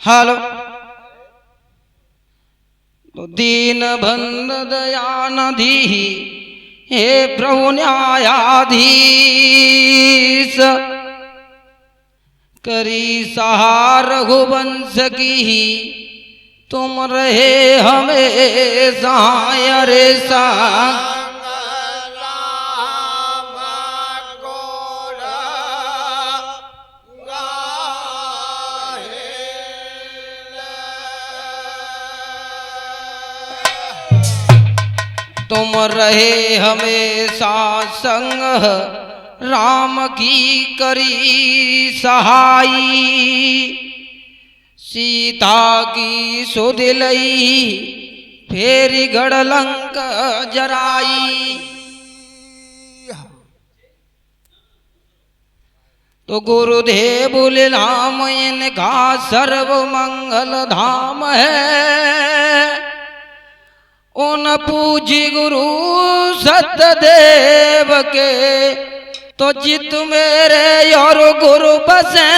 Hello. तो दीन बंद दयानिधि हे प्रभु न्यायाधीश, करी सहार रघुवंश की तुम रहे हमेशा रे सा। तुम रहे हमेशा संग राम की करी सहाई, सीता की सुध लई फेरी गढ़ लंक जराई। तो गुरुदेव बोले राम इनका सर्व मंगल धाम है, उन पूजी गुरु सतदेव के तो चित मेरे और गुरु बसे।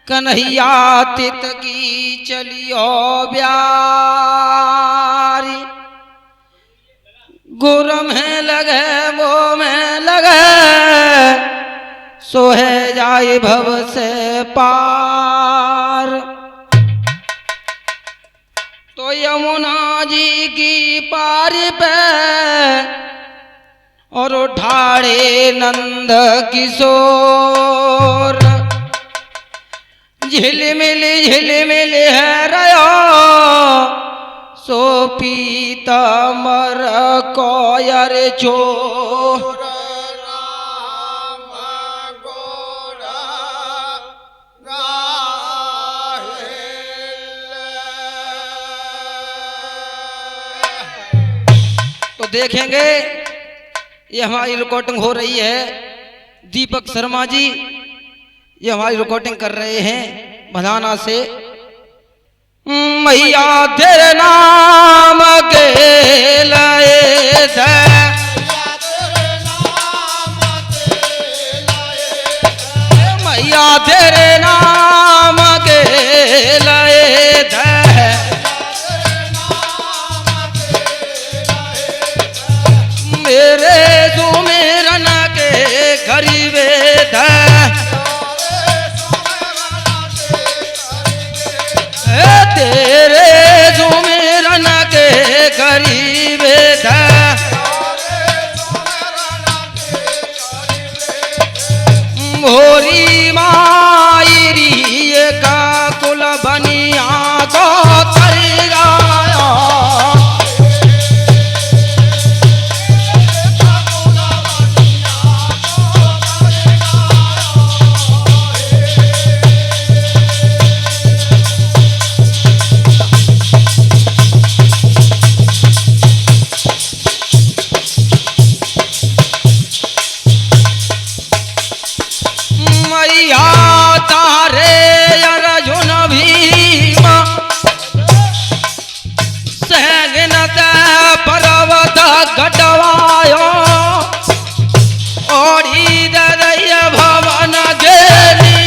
कन्हैया तित की चलियो ब्यारी, गुरु में लगे वो में लगे, सोहे जाए भव से पार। तो यमुना जी की पारी पे और उठाड़े नंद किशोर, झिलमिल है रयो सो पीताम्बर कोयर चोर। तो देखेंगे ये हमारी रिकॉर्डिंग हो रही है, दीपक शर्मा जी ये हमारी रिकॉर्डिंग कर रहे हैं भदाना से। मैया तेरे नाम के लाए थे, मैया तेरे नाम के लाए थे, मेरे सुमिरन के करीबे थे, तेरे सुमिरन के करीबे थे। मोरी मायरी का कुल बनिया तो तर गाया, तारे अर्जुन भीम सहगनत पर्वत घटवायो, ओढ़ी ददय भवन गेली,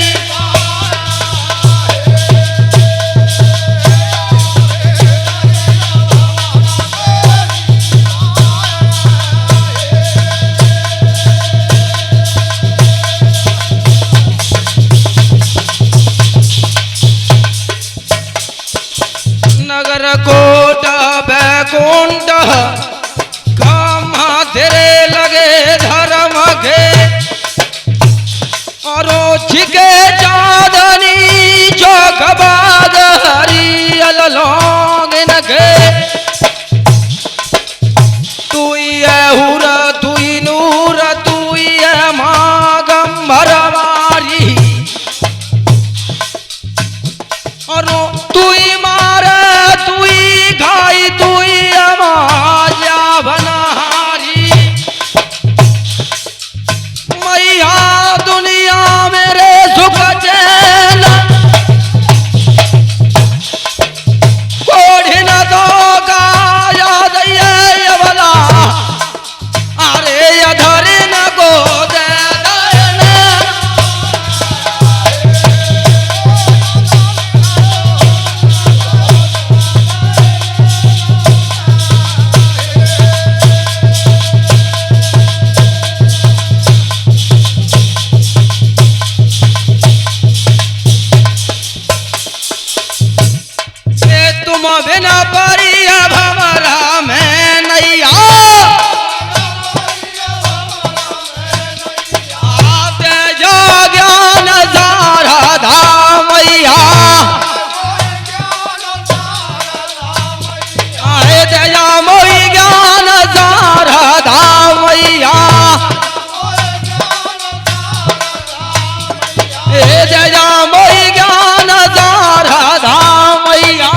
नगर कोट बैकुंठ तेरे लगे धर्म के, और छिके चांदनी चौक बाग हरियल लोग नगे। तू है हुर तू नूर तू है मागंबर मारी, और तू मारे तू घाई तू अमाजा बनहारी। मैया दुनिया मेरे सुख बिना परिया भमरा में नैया आते जो ज्ञान सारा धामैया आए दया मोई ज्ञान सारा धामैया ए दया मोई ज्ञान सारा धामैया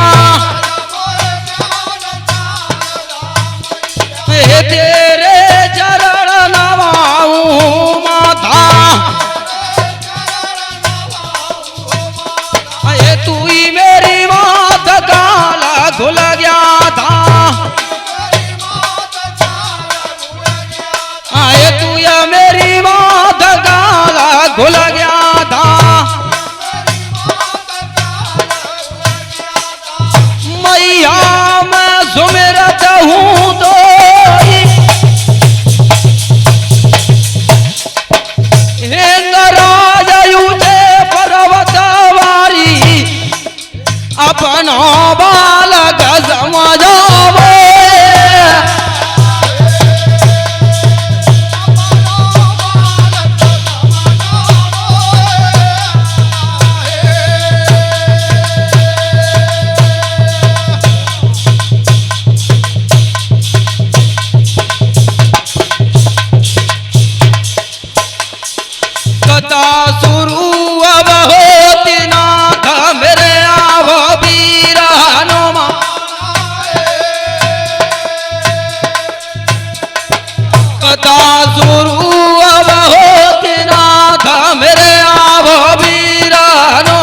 तेरे चरण नवाऊं माता ये तू ही मेरी मात काला खुल गया था ये तू या मेरी मात काला खुल गया था मैया मैं सुमिरत हूँ तो अपना बालक समझावे कथा शुरू अब होती नाथ मेरे कथा शुरू अब होती नाथ मेरे आवो वीरानो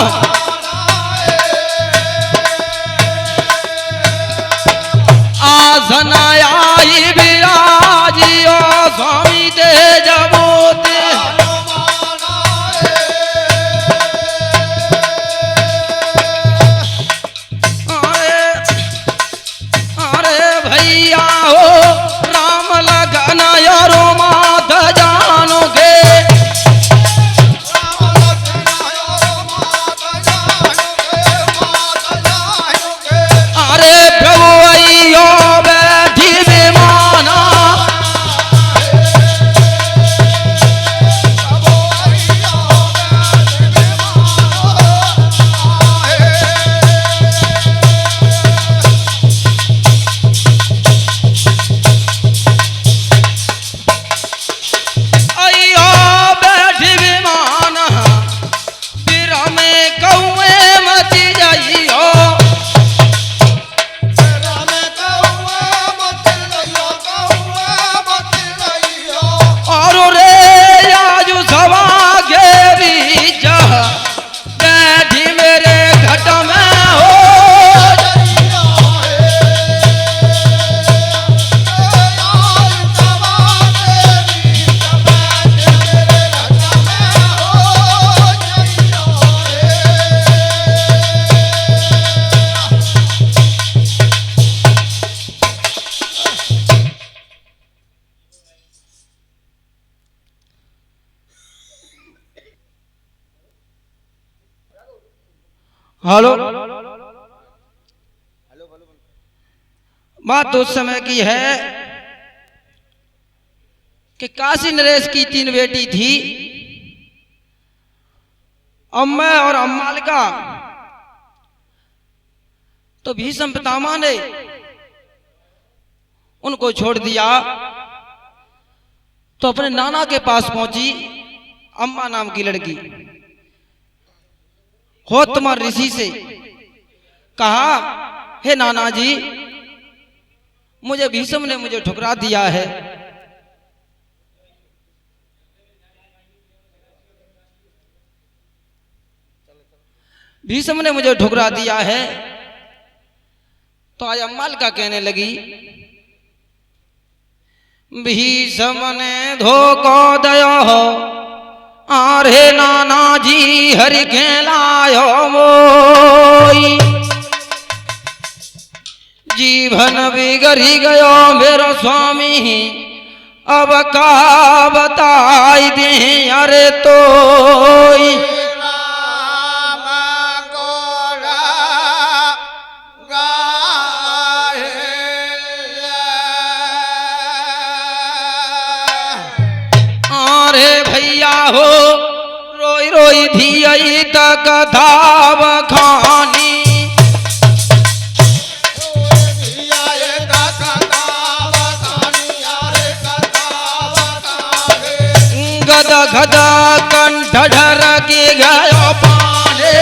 आसन आई विराजियो स्वामी तेज मोती अरे भैया हो राम लगन यारो मात जानोगे अरे प्रभु अयो बैठी विमाना हेलो बात उस समय की है कि काशी नरेश की 3 बेटी थी अम्मा और अम्मालिका तो भीष्म पितामह ने उनको छोड़ दिया तो अपने नाना के पास पहुंची अम्मा नाम की लड़की होतमर ऋषि से कहा हे नाना जी मुझे भीष्म ने मुझे ठुकरा दिया है भीष्म ने मुझे ठुकरा दिया है तो आज अम्मालिका कहने लगी भीष्म ने धोखो दयो हो आरे नाना जी हरि खेलायो मोई जीवन बिगड़ी गयो मेरो स्वामी अब का बताई दे अरे तो राम गोरा गधा बखानी गदा गदा कंठ ढर के गयो पाने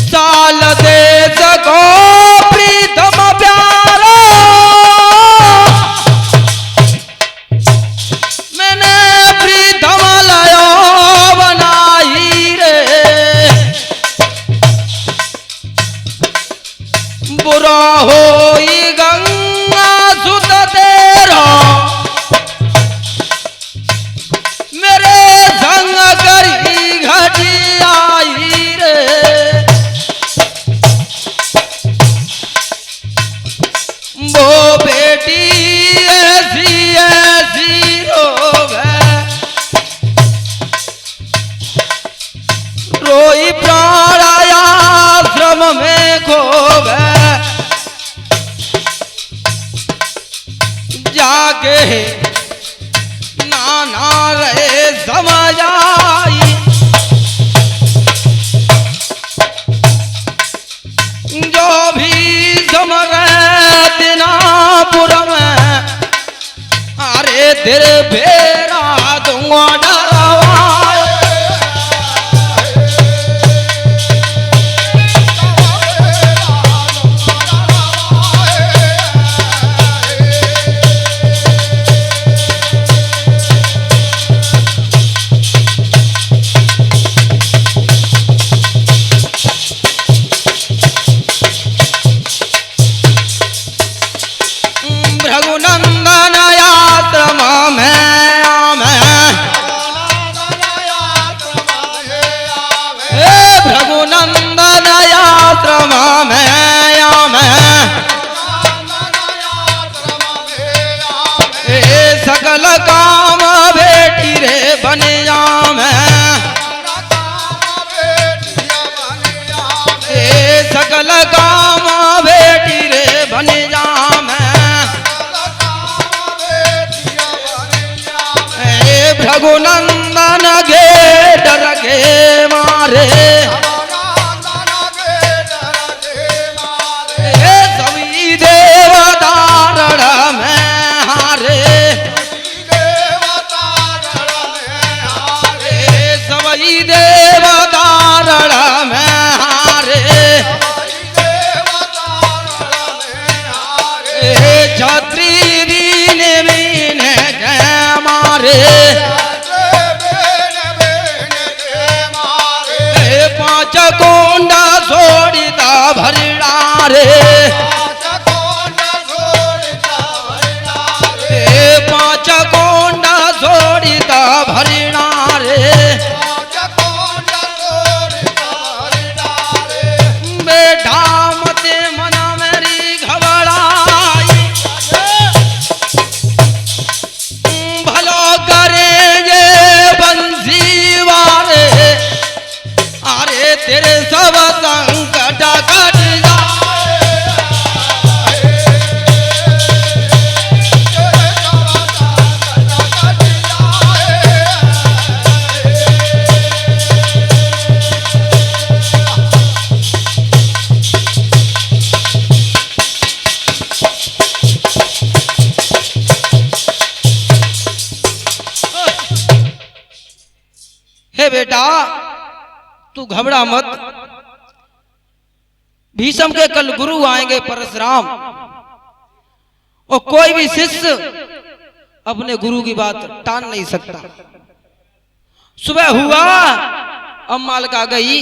साल दे सको प्रीतम प्यारो मैंने प्रीतम लयो बनाई रे बुरा होई गंगा सुत तेरा मेरे संग करी घटी आई रे वो बेटी ऐसी ऐसी रोवे रोई प्राण आश्रम में खोवे जाके नाना रहे समझ आई जो भी समझ दिनापुर में अरे तेरे फेरा दूंगा डरवा रघुनंदन यात्रा में रघुनंदन यात्रा में सकल काम बेटी रे बनिया में सकल काम बेटी रे बनिया रघुनंदन गे डर के मारे सभी देवदारण में हारे सभी देवदारण में हारे छत्री दीन बीन के मारे पांच कोंडा छोड़ता भरड़ा रे पांच कोंडा छोड़ता भरड़ा रे बेटा मते मना मेरी घबराई भलो करे ये बंसी वाले अरे तेरे सब संकट कट हे बेटा तू घबरा मत। भीष्म के कल गुरु आएंगे परशुराम, और कोई भी शिष्य अपने गुरु की बात टाल नहीं सकता। सुबह हुआ, अम्मालिका गई,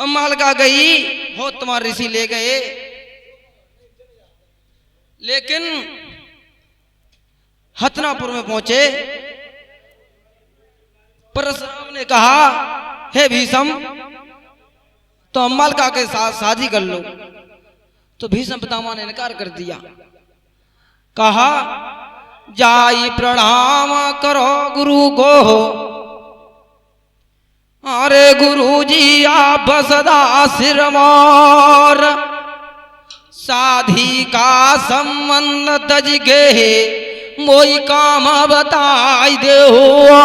अम्मालिका गई हो तुम्हारे ऋषि ले गए, लेकिन हथनापुर में पहुंचे। परशुराम ने कहा, हे भीष्म तो अम्मालिका के साथ शादी कर लो। तो भीष्म पितामह ने इनकार कर दिया। कहा जाई प्रणाम करो गुरु को। अरे गुरु जी आप सदा सिर मोर, साधी का संबंध तज के मोई काम बताई दे हुआ।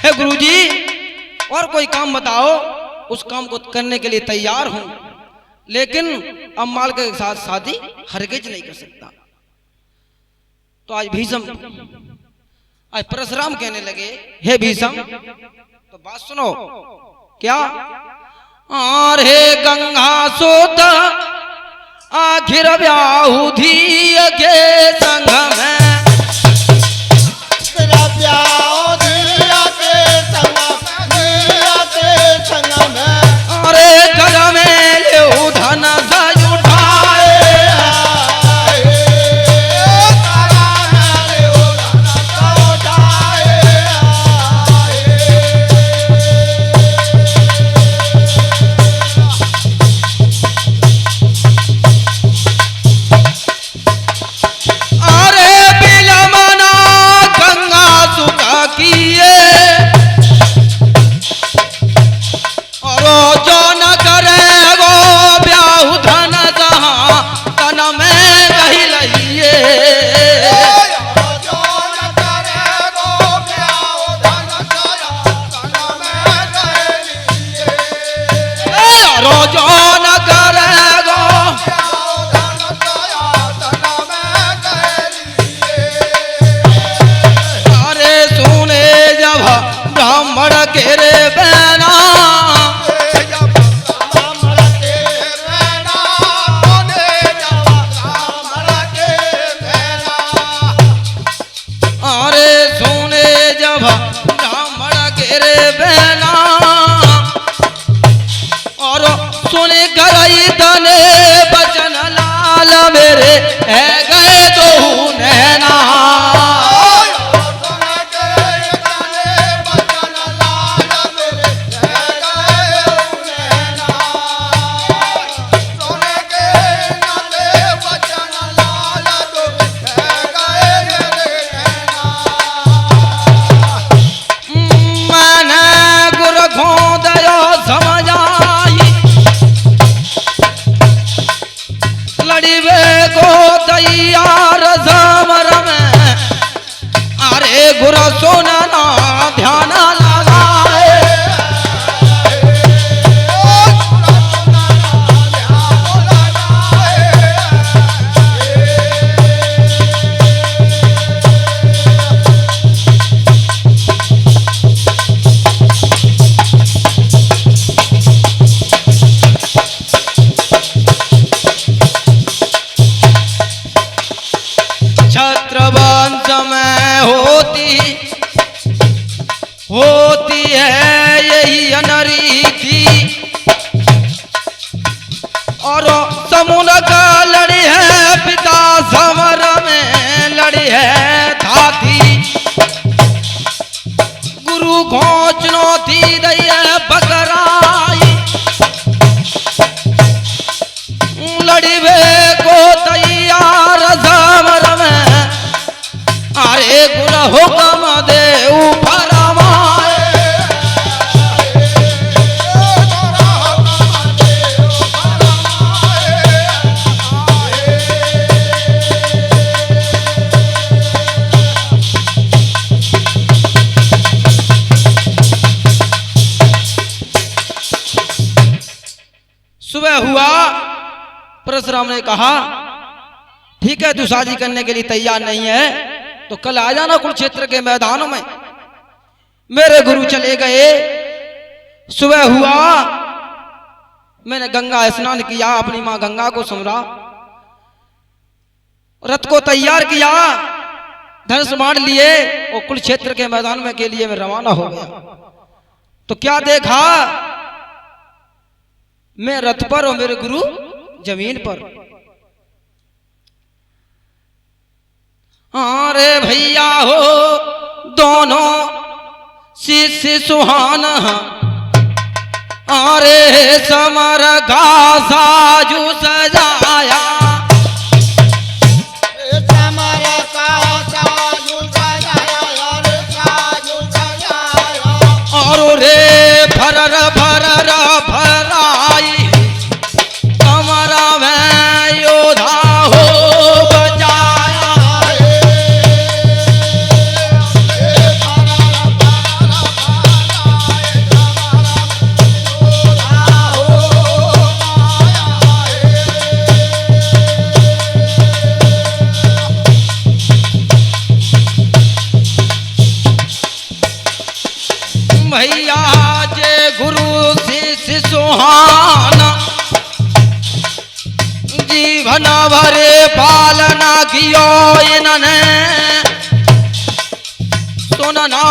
हे गुरु जी और कोई काम बताओ, उस काम को करने के लिए तैयार हूं, लेकिन अम्माल के साथ शादी हरगिज नहीं कर सकता। तो आज भीषम, आज परशुराम कहने लगे, हे भीषम तो बात सुनो। क्या? और हे गंगा सोत आखिर ब्याहुधी के संग में, अरे घर में ले धन सज उठाए, अरे बिलमना गंगा सुखा किए, और जो न करे वो ब्याहु धन जहां तन में कही लइए, रोजो न करेगो अरे सुने जब ब्राह्मण के रे बहना, अरे सुने जब ब्राह्मण के रे बहना, और सुने गई तने बचन लाल मेरे है गए दो नैना, मैंने गुर खोदयो समझ आई, लड़ीबे को तैयार समर में, अरे गुर सुनना ध्यान लगाए, छत्रवंश में होती है यही अनरीति, और समुद्र का लड़ी है पिता समर में लड़ी है थाती, गुरु को चुनौती दई है बकराई, लड़ी वे को तैयार समर में, अरे गुर हुक्म दे ऊपर माए, सुबह हुआ, परशुराम ने कहा ठीक है तू शादी करने के लिए तैयार नहीं है तो कल आ जाना कुरुक्षेत्र के मैदानों में। मेरे गुरु चले गए, सुबह हुआ, मैंने गंगा स्नान किया, अपनी मां गंगा को सुमरा, रथ को तैयार किया, धनुष बाण लिए और कुरुक्षेत्र के मैदान में के लिए मैं रवाना हो गया। तो क्या देखा, मैं रथ पर और मेरे गुरु जमीन पर। अरे भैया हो दोनों शिष्य सुहाना अरे समर घासा जो सजाया और रे भरर भरर भराई कमरा में योधा हो बजाया भैया जे गुरु शिष्य सुहाना जीवन भरे पालना कियो इन्होंने सुनना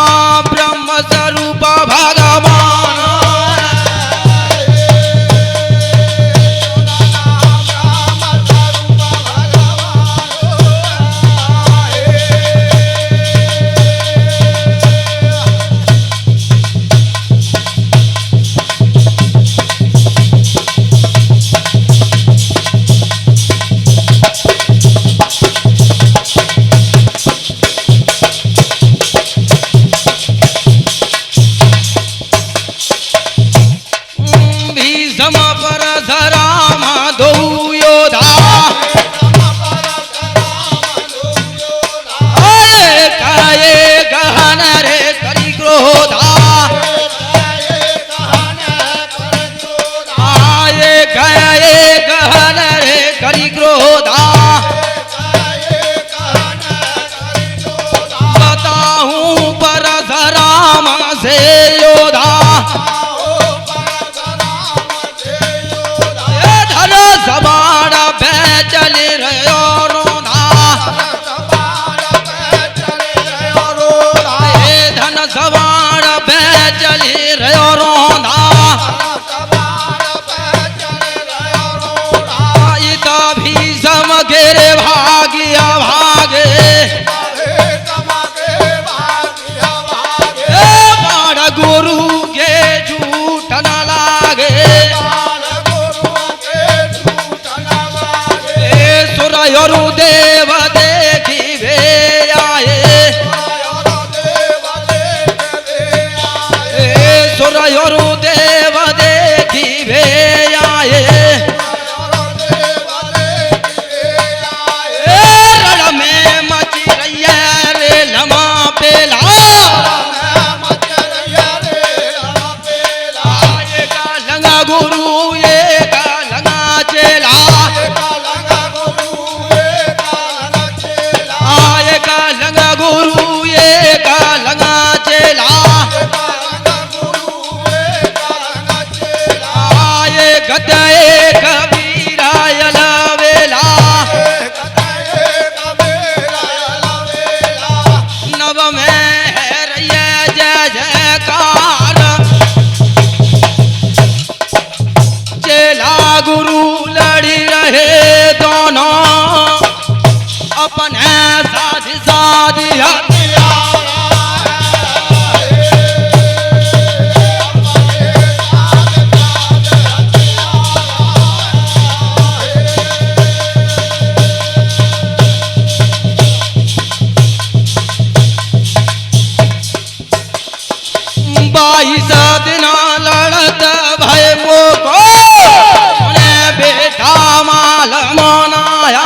ब्रह्म स्वरूप भगवान देव देखी वे आए सुरयोरु देव देखी वे आए रण में मची रही है रे लमा पेला ये का लंगा गुरु ये का लंगा चेला लंगा गुरु ये का लंगा चेला आए गदे कबीरा यलवेला नव में है रैया जय जयकार चेला गुरु लड़ी रहे दोनों अपने साथी साथी बाईस दिन लड़त भय मोको बेटा माल मोनाया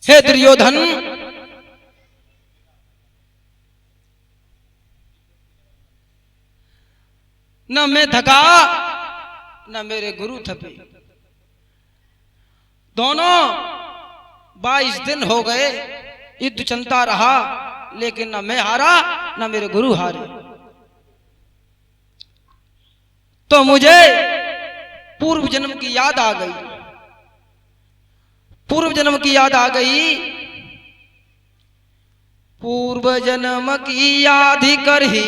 हे दुर्योधन, न मैं थका न मेरे गुरु थके। दोनों 22 दिन हो गए युद्ध चलता रहा, लेकिन न मैं हारा न मेरे गुरु हारे। तो मुझे पूर्व जन्म की याद आ गई, पूर्व जन्म की याद आ गई। पूर्व जन्म की याद ही कर ही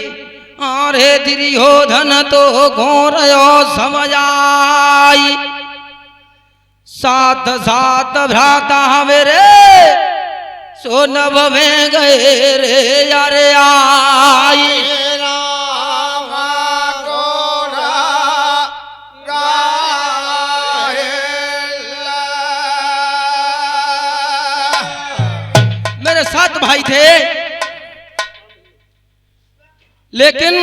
अरे दुर्योधन तो घोरयो समझ आई। साथ साथ भ्राता मेरे सो नभ में गए रे यारे आई। मेरे 7 भाई थे, लेकिन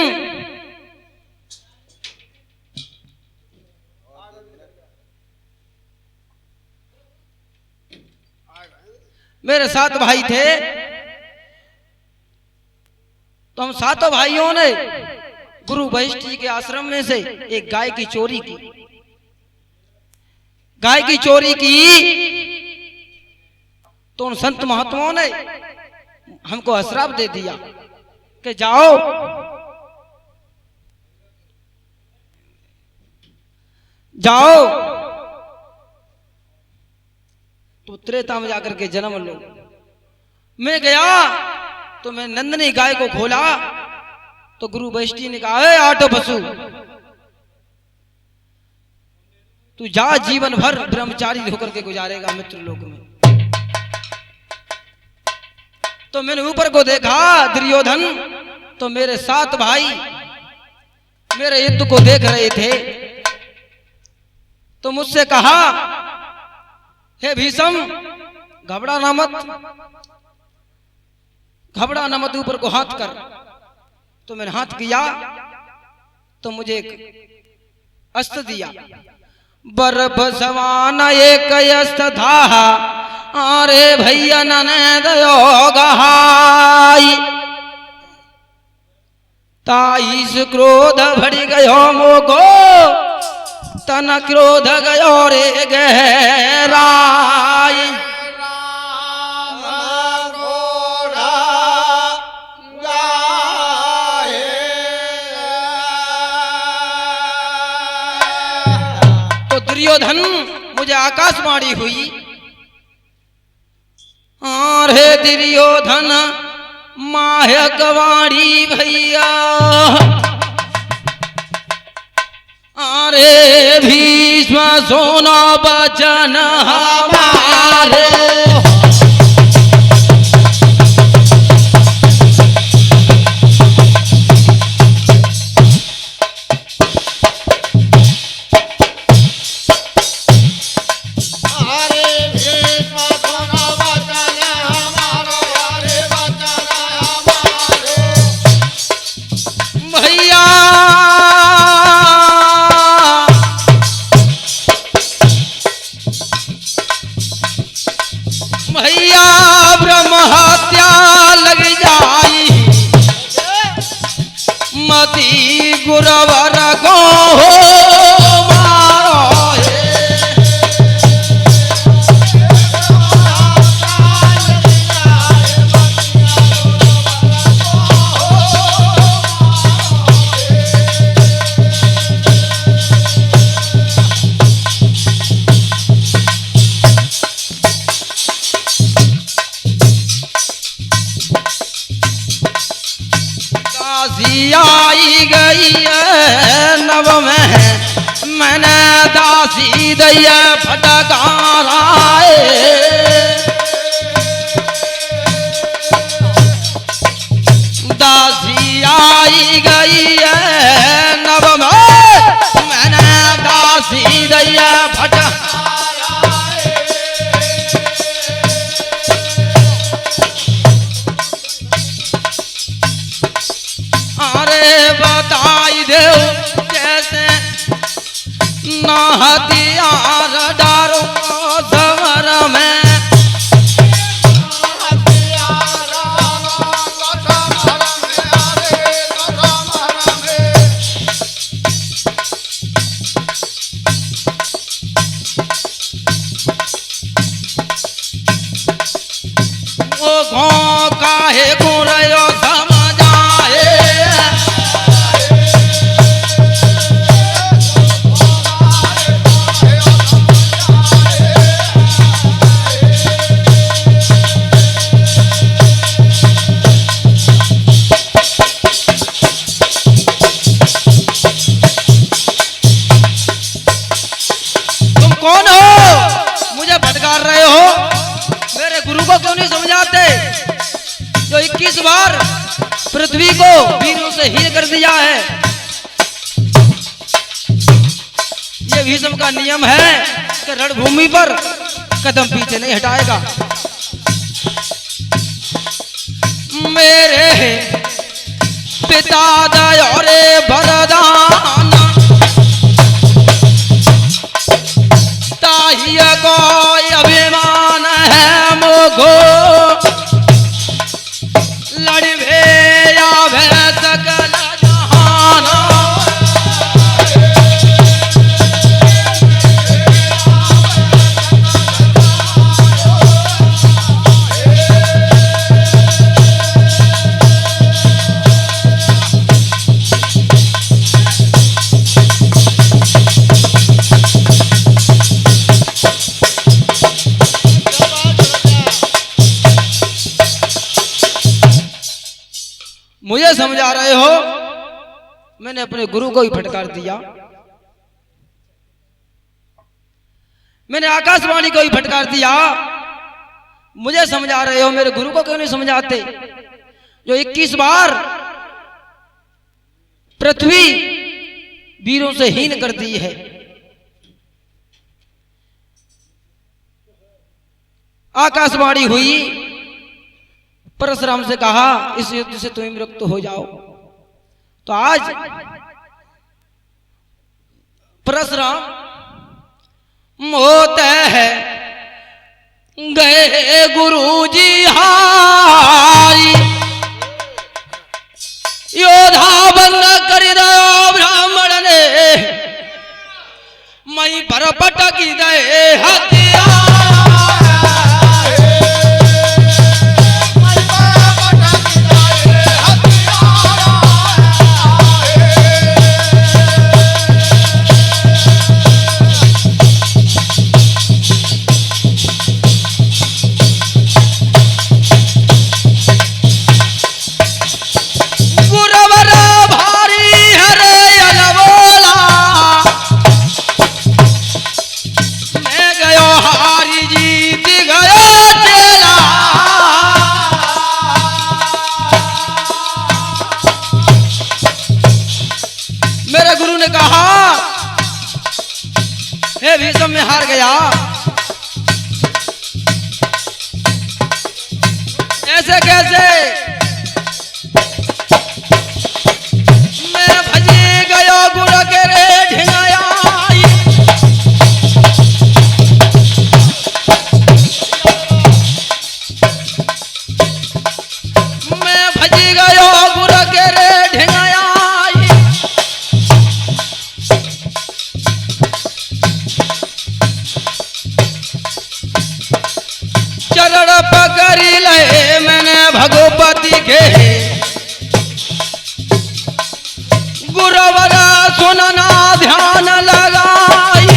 मेरे 7 भाई थे, तो हम 7 भाइयों ने गुरु वशिष्ठ जी के आश्रम में से एक गाय की चोरी की। गाय की चोरी की तो उन संत महात्माओं ने हमको अश्राप दे दिया कि जाओ जाओ तो त्रेता में जाकर के जन्म लो। मैं गया तो मैं नंदनी गाय को खोला तो गुरु वशिष्ठ जी ने कहा, अरे आटो पशु, तू जा जीवन भर ब्रह्मचारी होकर के गुजारेगा मित्र लोक में। तो मैंने ऊपर को देखा दुर्योधन, तो मेरे 7 भाई मेरे युद्ध को देख रहे थे। तो मुझसे कहा, हे भीष्म घबराना मत, घबराना मत, ऊपर को हाथ कर। तो मैंने हाथ किया तो मुझे एक अस्त्र दिया। बर्फ समान एक अस्त्र था, अरे भैया नने दयो गहाई। ताईस क्रोध भरी गयो मोको, तन क्रोध गयो रे गहराई। तो दुर्योधन मुझे आकाशवाणी हुई, अरे दुर्योधन मायक वाणी भैया, अरे भीष्म सोना बचन हमारे। गुरवर को मारो दासी आई गई नव में, मैंने दासी दैया फटकाराए। दासी आई गई नव में, मैंने दासी दैया फटकाराए। अरे बताई दे कैसे ना हथियार डारो समर में, काहे गुरयो समझाए। तुम कौन हो, मुझे भटकार रहे हो? मेरे गुरु को क्यों नहीं समझाते, जो 21 बार पृथ्वी को वीरों से हीन कर दिया है? ये भीष्म का नियम है कि रणभूमि पर कदम पीछे नहीं हटाएगा। मेरे पिता दयोरे वरदान ताहिया कोई अभिमान है मोघो, लड़वे आवे सकल जहाना। मुझे समझा रहे हो, मैंने अपने गुरु को ही फटकार दिया। मैंने आकाशवाणी को ही फटकार दिया। मुझे समझा रहे हो, मेरे गुरु को क्यों नहीं समझाते, जो 21 बार पृथ्वी वीरों से हीन कर दी है। आकाशवाणी हुई, परशुराम से कहा इस युद्ध से तुम विरक्त हो जाओ। तो आज परशुराम होते हैं गए गुरु जी हारी, योधा बंद कर दो ब्राह्मण ने, मई पर पटकी दे हथियार। भीष्म में हार गया, ऐसे कैसे? मैं भजी गयो गुरु के रे ढिंगाया, मैं भजी गयो गुरु के रे ढिंगाया। चरण पकड़ी ले मैंने भगवती के, गुरुवर सुनना ध्यान लगाई,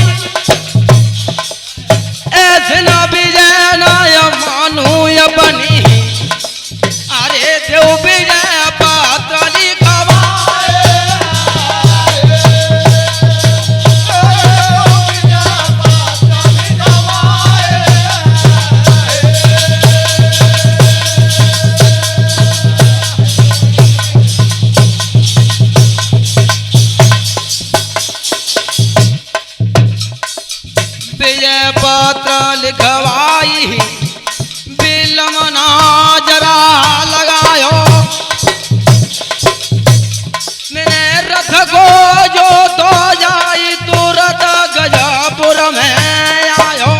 ऐसे न विजय नाय मानू अपनी, अरे देव विजय पात्र लिखवाए। विजय पत्र लिखवाई, बिलमना जरा लगायो, मैंने रथ को जो तो जाई तुरंत गजापुर में आयो।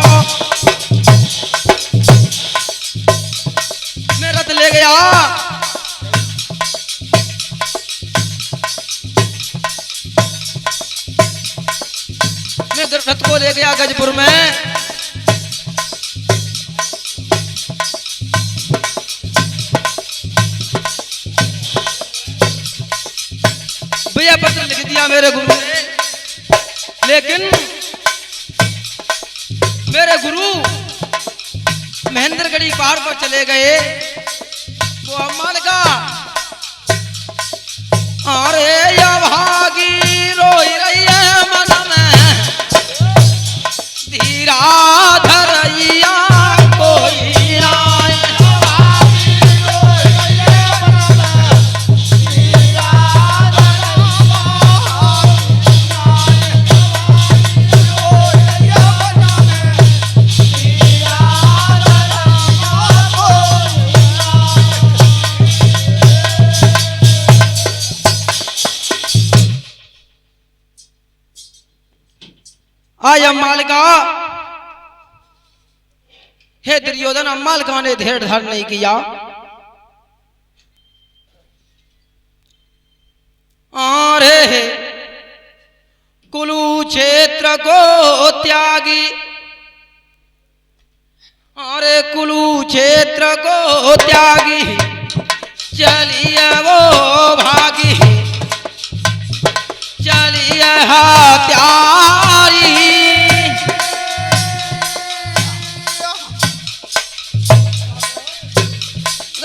मैं रथ ले गया, मैं रथ को ले गया गजपुर में। दिया मेरे गुरु ने, लेकिन मेरे गुरु महेंद्रगढ़ी पहाड़ पर चले गए। वो अम्मा लगा, अरे या भागी रोई रही है मन में, धीरा धरैया कोई आज अम्मालिका, हे दुर्योधन, अम्मालिका ने धैर्य धारण नहीं किया। अरे कुरुक्षेत्र को त्यागी, अरे कुरुक्षेत्र को त्यागी चलिए वो भागी, चलिए हत्यारी।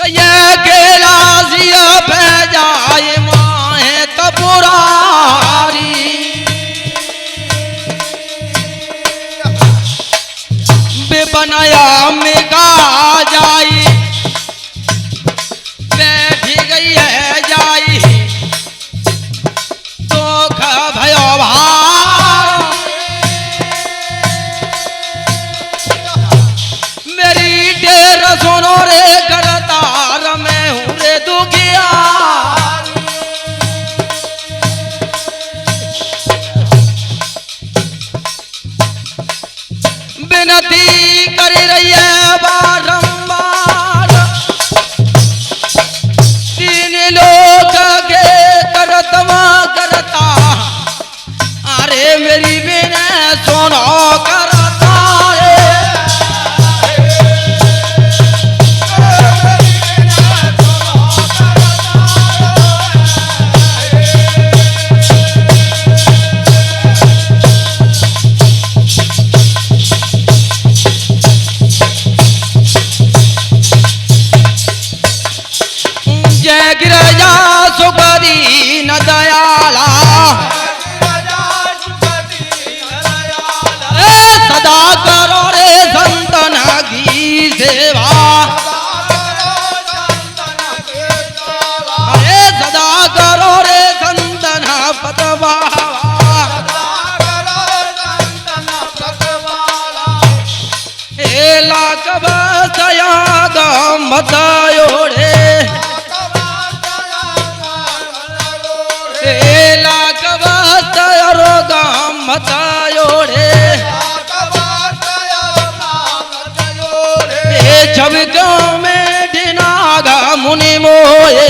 ये गेलाजिया पे जाए माहे तपुरारी, बेबनाया में गा जाई, बैठी गई है जाई, दुख भयो भार, मेरी डेर सुनो रे करतार, मैं हूँ रे दुखिया। विनती कर रही है बारंबार, तीन लोग के करतवा करता, अरे मेरी बिना सुनो करता रे। जय गिरजा सुखदी न दयाला, सदा करो रे संतन की सेवा, अरे सदा करो रे संतन पतवा, हे लाख बसया गम बतायोड़े, लाख बस्तरो गाम बतायोड़े, जब गाँव में डिनागा मुनि मोए,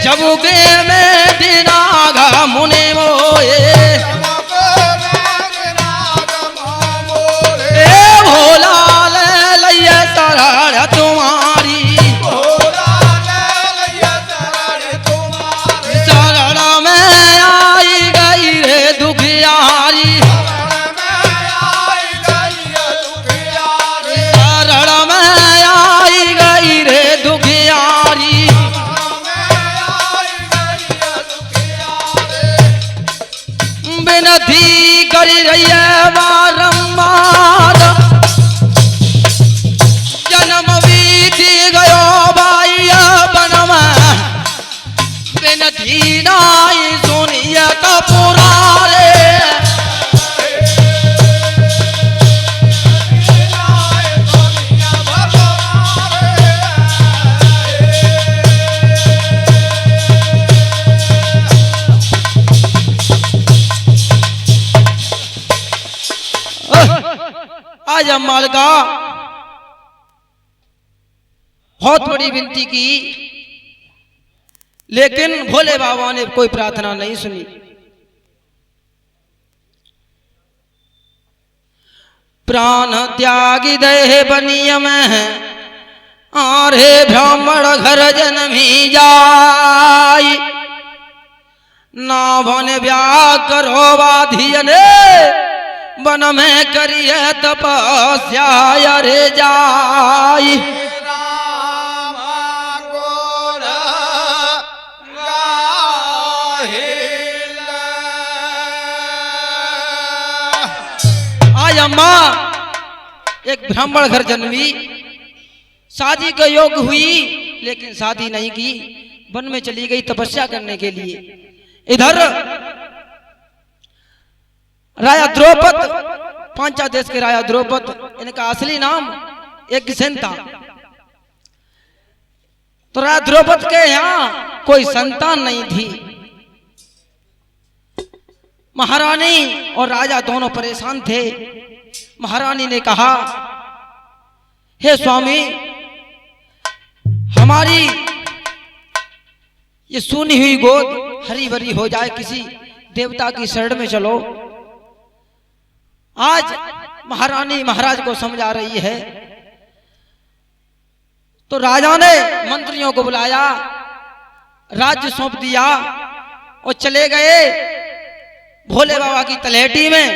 जब गे में डिनागा मुनि मोए, भोला ले लैया शरण तुम्हारी, शरण में आई गई रे दुखियारी, शरण में आई गई रे दुखियारी। विनती कर रही है बारंबार, जन्म बीती गयो बाई बनम, विनती नाई सुनिए तपुरारे। आज अम्मालिका बहुत बड़ी विनती की, लेकिन भोले बाबा ने कोई प्रार्थना नहीं सुनी। प्राण त्यागी दे बनिय में आरे ब्राह्मण घर जन्मी जाई, ना बन ब्याह करो बाधियने, वन में करिए तपस्या रे जाई। आज अम्मा एक ब्राह्मण घर जन्मी, शादी का योग हुई लेकिन शादी नहीं की, वन में चली गई तपस्या करने के लिए। इधर राजा द्रौपद, पांचा देश के राजा द्रौपद, इनका असली नाम यज्ञसेन था। तो राजा द्रौपद के यहाँ कोई संतान नहीं थी। महारानी और राजा दोनों परेशान थे। महारानी ने कहा, हे स्वामी, हमारी ये सूनी हुई गोद हरी भरी हो जाए, किसी देवता की शरण में चलो। आज महारानी महाराज को समझा रही है। तो राजा ने मंत्रियों को बुलाया, राज्य सौंप दिया और चले गए भोले बाबा की तलहटी में,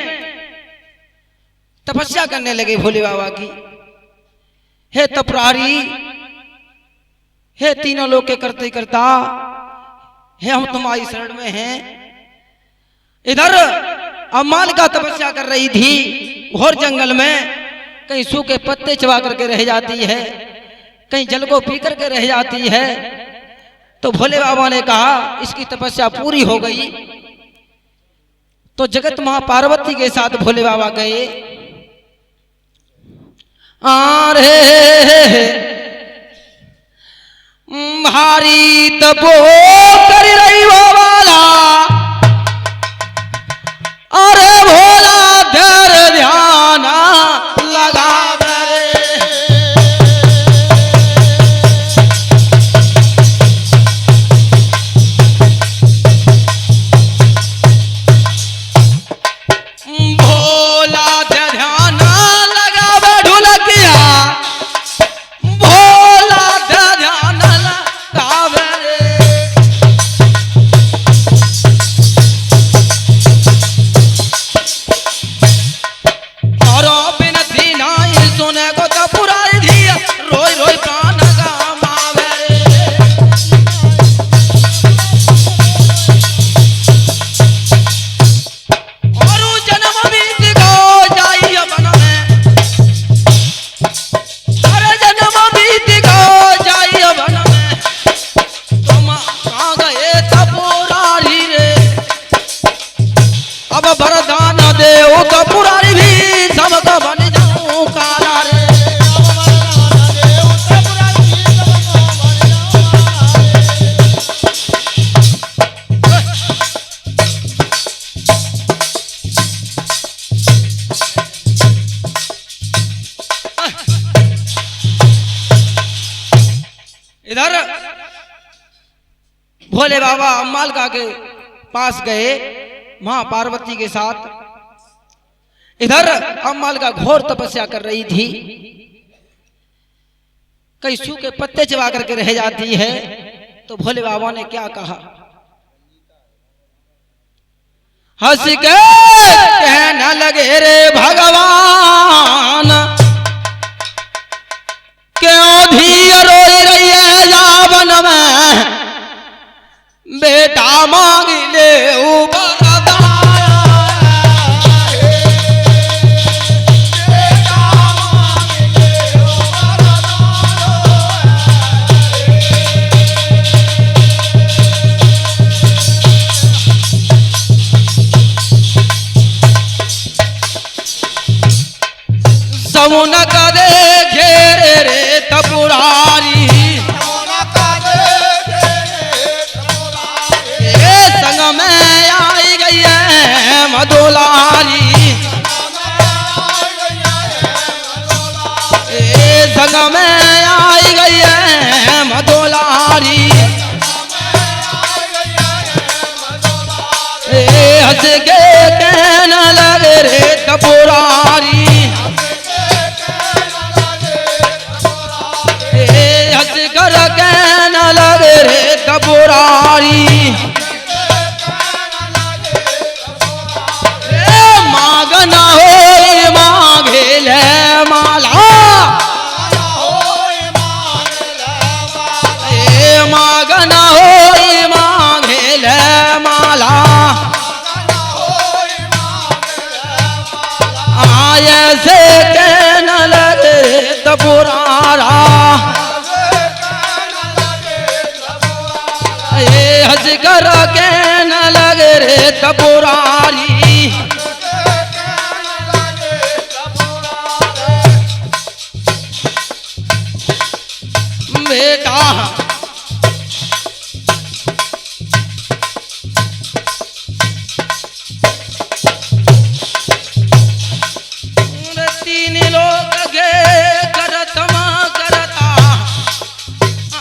तपस्या करने लगे भोले बाबा की। हे तपरारी, हे तीनों लोग के करते करता, हे हम तुम्हारी शरण में हैं। इधर अम्मालिका तपस्या कर रही थी घोर जंगल में, कहीं सूखे पत्ते चबा करके रह जाती है, कहीं जल को पी करके रह जाती है। तो भोले बाबा ने कहा इसकी तपस्या पूरी हो गई। तो जगत मां पार्वती के साथ भोले बाबा गए। भारी तपो कर रही वो वाला, अरे भोला धैर्य ध्यान लगा इधर भोले बाबा अम्मालिका के पास गए मां पार्वती के साथ। इधर अम्मालिका घोर तपस्या कर रही थी, कई सूखे पत्ते चबा करके रह जाती है। तो भोले बाबा ने क्या कहा, हंस के कहने लगे रे भगवान, क्यों धीर रोई रही है जावन में, बेटा मांग ले समुन कदे घेरे रे तपुरारी, संग में आई गई है मधुलारी, संग में आई गई है मधुलारी, हंस के कहने लगे रे तपुरारी, पुरारी मागना होई मांगे ले माला मागना होई मांगे ले माला आये से कहना लगे तपुरारा ये हंस कर कहना लगे रे तपुरारी बेटा तीन लोग गे करतमा करता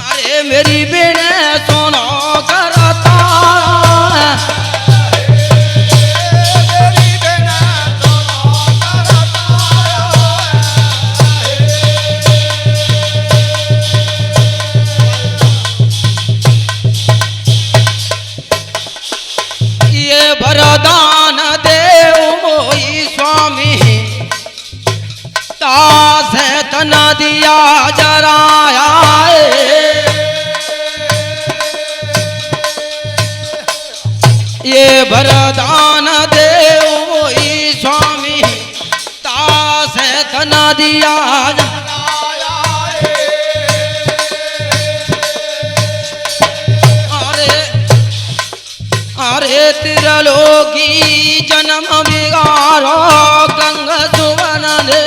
अरे मेरी बेने सोनो करता ये वरदान देव मोई स्वामी तास है तना दिया जराया ये वरदान देव मोई स्वामी तास है तना दिया अरे त्रिलोकी जन्म बिगारो गंग सुवन ने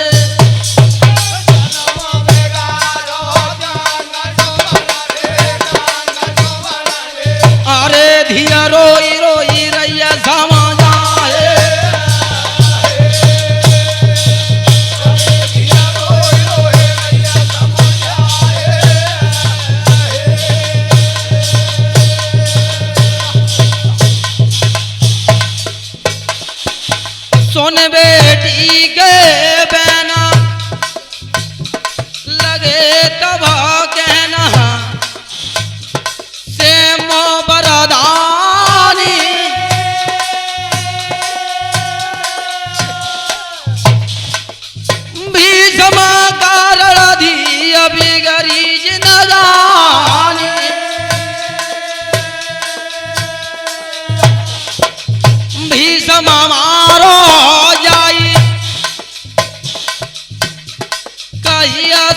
अरे धिया रोई रोई रैया समा जाए सुन बेटी के बहना लगे तब कहना से मो बरदानी भीषम कारण धी अभी गरीज न जानी भीषम मारो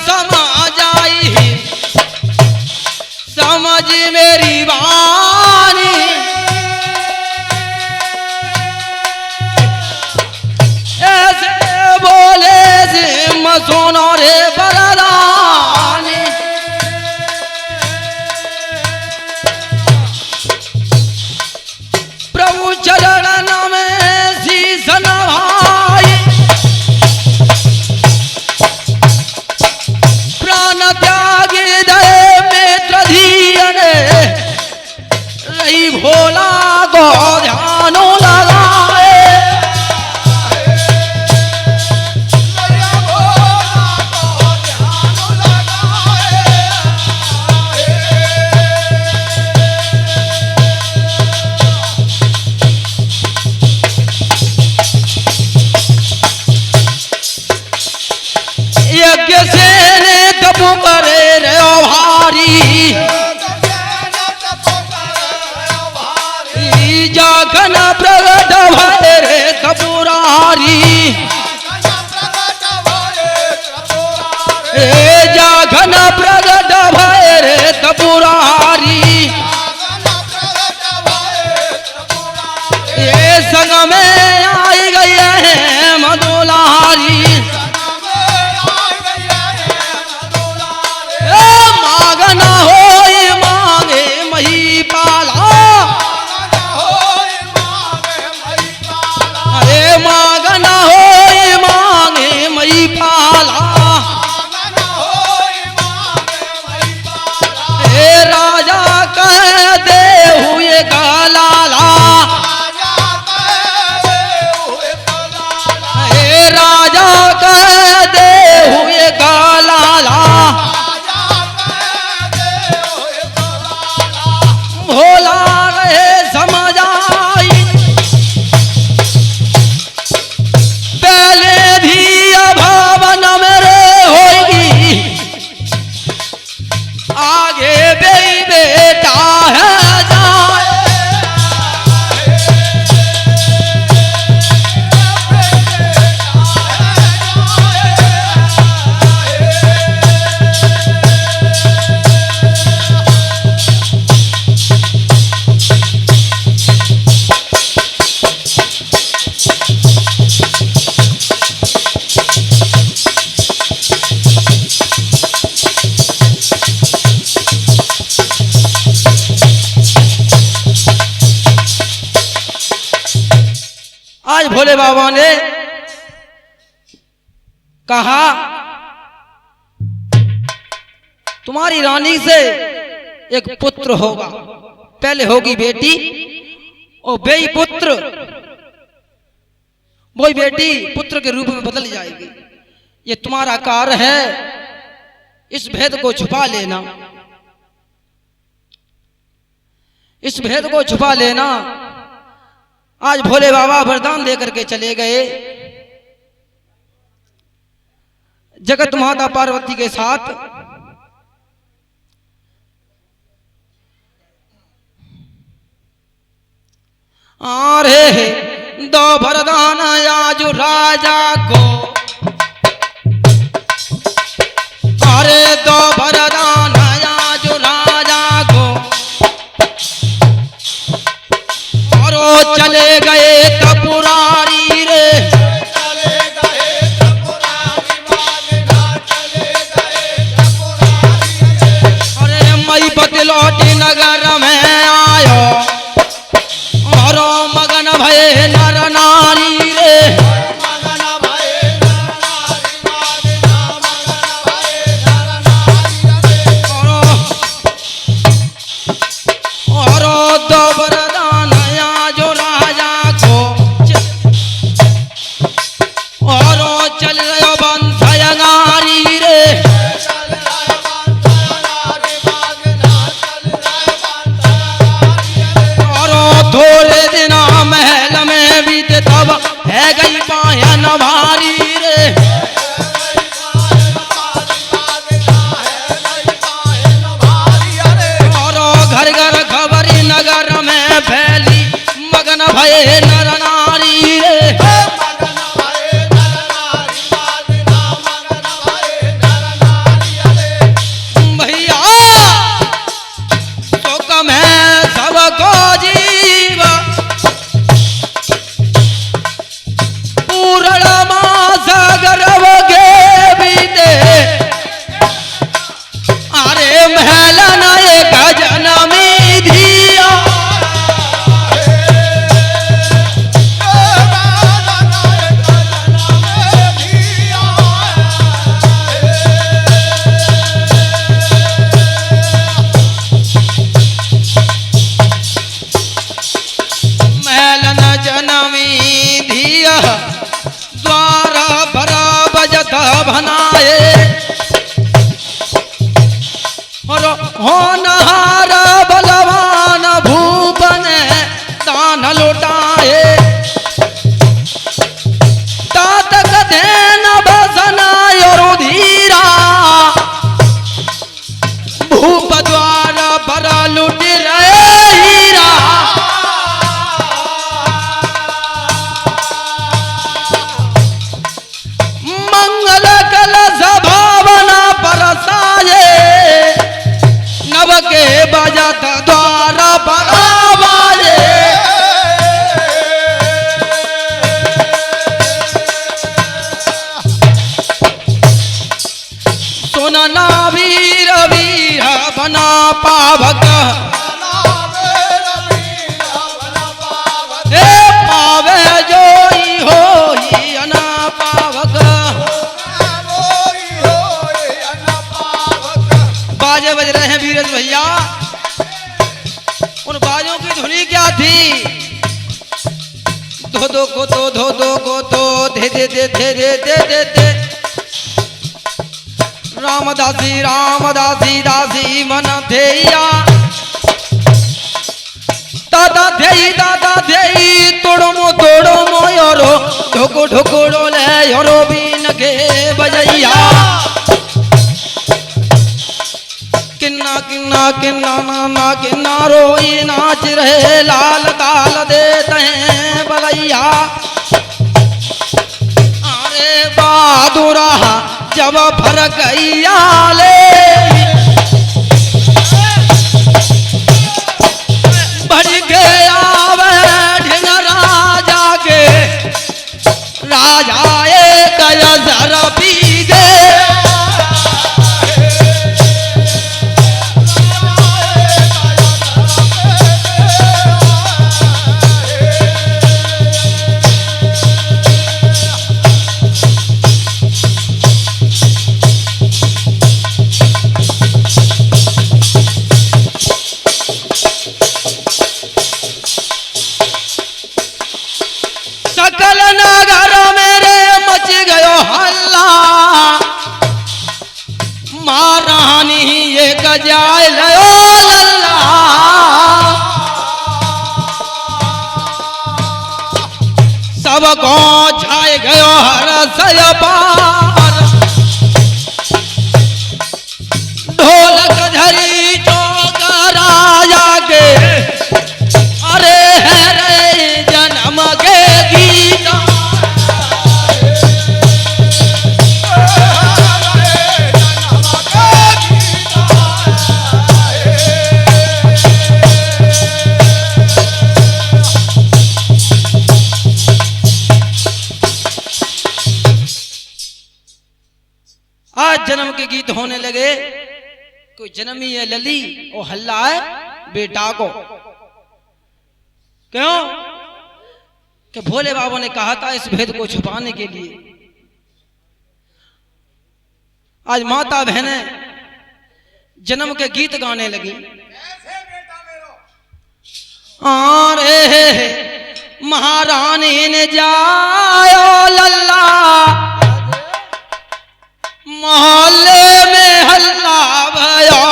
समा जाई समझ मेरी वाणी ऐसे बोले सिम सुनो रे बरदानी प्रभु चरण में शीश नवाई त्यागी दे मित्र धीयने रही भोला को ध्यानो लगाए यज्ञ से तपु करे रे भारी जागन प्रगट भय रे तपुरारी जागन प्रगट भय रे तपुरारी ये संग में आई गई है मधुलारी मागना होई मांगे मही पाला अरे मागना होई मांगे मही पाला राजा कह दे हुए गलाला भोले बाबा ने कहा तुम्हारी रानी से एक पुत्र होगा, पहले होगी बेटी और वही पुत्र, वही बेटी पुत्र के रूप में बदल जाएगी। ये तुम्हारा कार्य है, इस भेद को छुपा लेना, इस भेद को छुपा लेना। आज भोले बाबा वरदान देकर के चले गए। जगत माता पार्वती के साथ अरे दो वरदान आज राजा को, अरे दो वरदान आज राजा को, और चले गए त्रिपुरारी रे, अरे मई बदलौटी नगर में आयो और मगन भये नर नारी रे, और दो वरदान आज राजा को, और चल रहे बंधय नारी रे, थोड़े दिन महल में बीते तब है गई पायन भारी रे, और घर घर खबर नगर में फैली मगन भये नर नारी रे, भैया तो कम है सबको जीव, पूर्णमा सागर के बीते, अरे महल न एक जनमी धिया, महल न जनमी धिया, द्वारा भरा बजत भनाए, और होनहार बलवान भूपन दान लुटाए, तात कथेन बसना और धीरा, भूप द्वारा भरा लुट रहे हीरा, मंगल कलश भावना परसाए, नव के बजत द्वारा बराबाजे, सुनना वीर वीर बना पावक, हे पावे जोई होई अना पावक, बाजे बज रहे हैं वीरज भैया। उन बाजों की धुनी क्या थी? धो दो को तो धे दे दे दे दे दे दे दे, रामदासी रामदासी दासी मन थेया, दादा धेई तोड़मो योरो, ढोको ढोकोड़ो ले योरो बीन के बजैया, किन्ना किन्ना किन्ना नाना किन्ना रोई नाच रहे, लाल ताल देते हैं बलैया, अरे बहादुरा जब फरक ले, बढ़ गया ढिंग राजा के, राजा एक जर पी दे, जाए लयो लल्ला सबको छाए गयो हरसय पार ढोलक धरी चौक राजा के अरे है रे जन्म के गीत आज जन्म के गीत होने लगे। कोई जन्मी है लली और हल्ला है बेटा को। क्यों कि भोले बाबा ने कहा था इस भेद को छुपाने के लिए। आज माता बहनें जन्म के गीत गाने लगी। अरे महारानी ने जायो लल्ला मोहल्ले में हल्ला भयो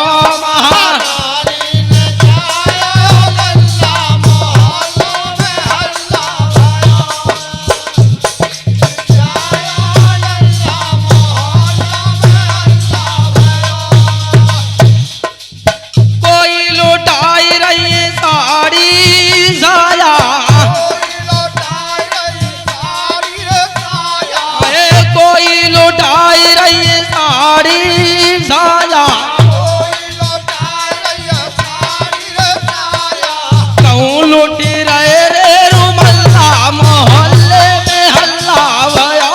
महारानी ने जायो लल्ला मोहल्ले में हल्ला भयो जायो लल्ला मोहल्ले में हल्ला भयो कोई लुटाई रही है साड़ी साया कोई लुटाई रही है साड़ी साया कहूँ लुटी रहे रे रुमल्ला मोहल्ले में हल्ला भयो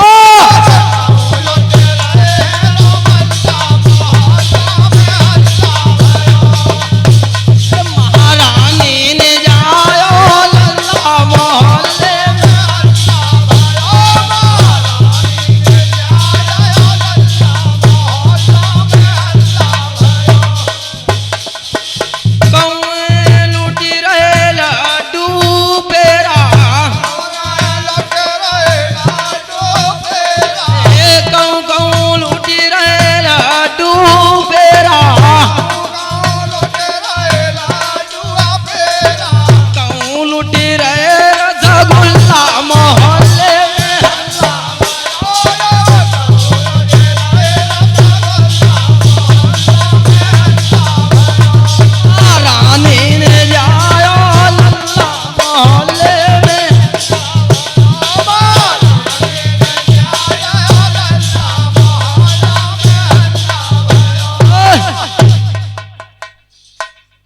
महारानी ने जायो लल्ला मोहल्ले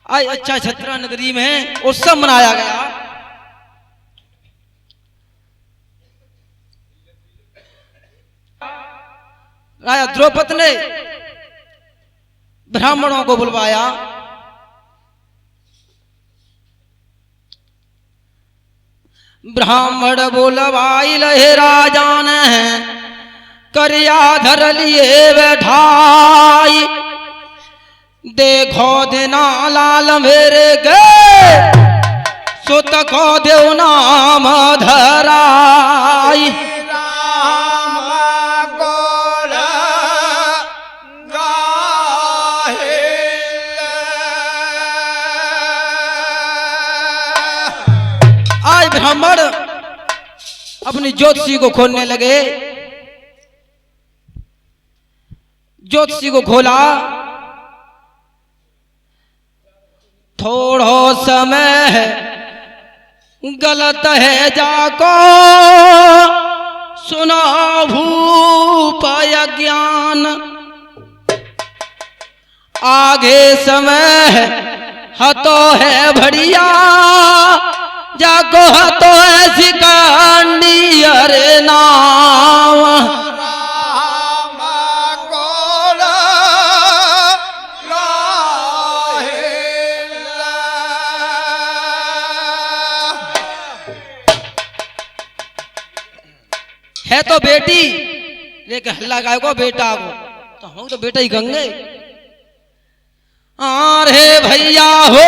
आज अच्छा छत्रा नगरी में उत्सव मनाया गया। राजा द्रौपदी ने ब्राह्मणों को बुलवाया। ब्राह्मण बुलवाई लहे राजा ने करिया धर लिए बैठाई देखो देना लाल मेरे गे सुत को देव नाम धराई राम गोल गाहे आज ब्राह्मण अपनी ज्योतिषी को खोलने लगे। ज्योतिषी को खोला थोड़ो समय गलत है जाको सुना भूपय ज्ञान आगे समय हतो है बढ़िया जाको हतो है सिकंदी अरे नाम है तो बेटी लेकिन हल्ला गाय को बेटा को तो हम तो बेटा ही गंगे। अरे भैया हो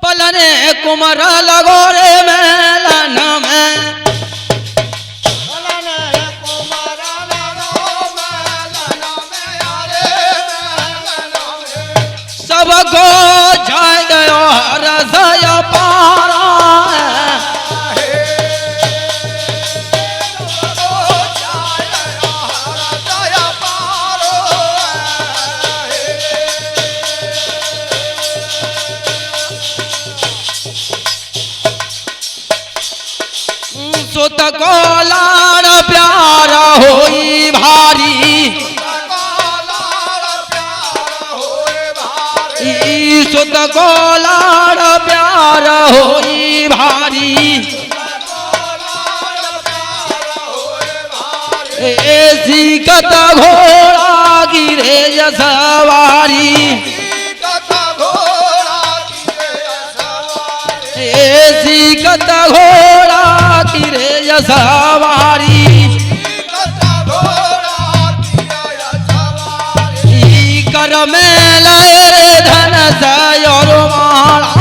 पलने कुमर लगो रे मेलन में गो जाय गयो हर जय पारा सुत को लाड़ प्यार होई भारी सुत को लाड़ प्यार होई भारी ऐसी कत घोड़ा गिरे सवारी ऐसी कत घोड़ा गिरे सवारी कर में लय धन और माला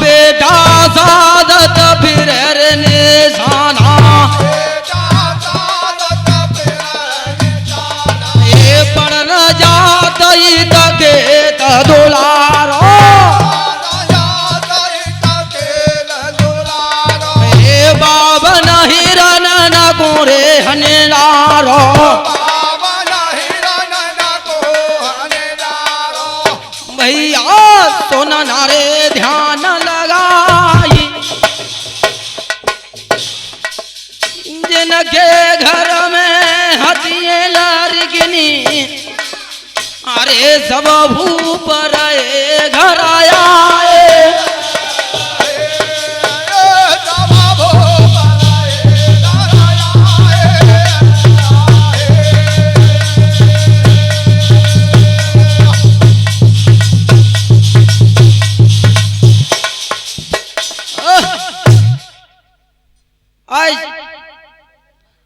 बेटा सादत फिर निशाना ये पढ़ जात तके दुलारो बाबन हिरन न गोरे हनेलारो भैया सोन नारे ध्यान लगाई जिनके घर में हथिये लड़किनी अरे सब भूप रहे घर आया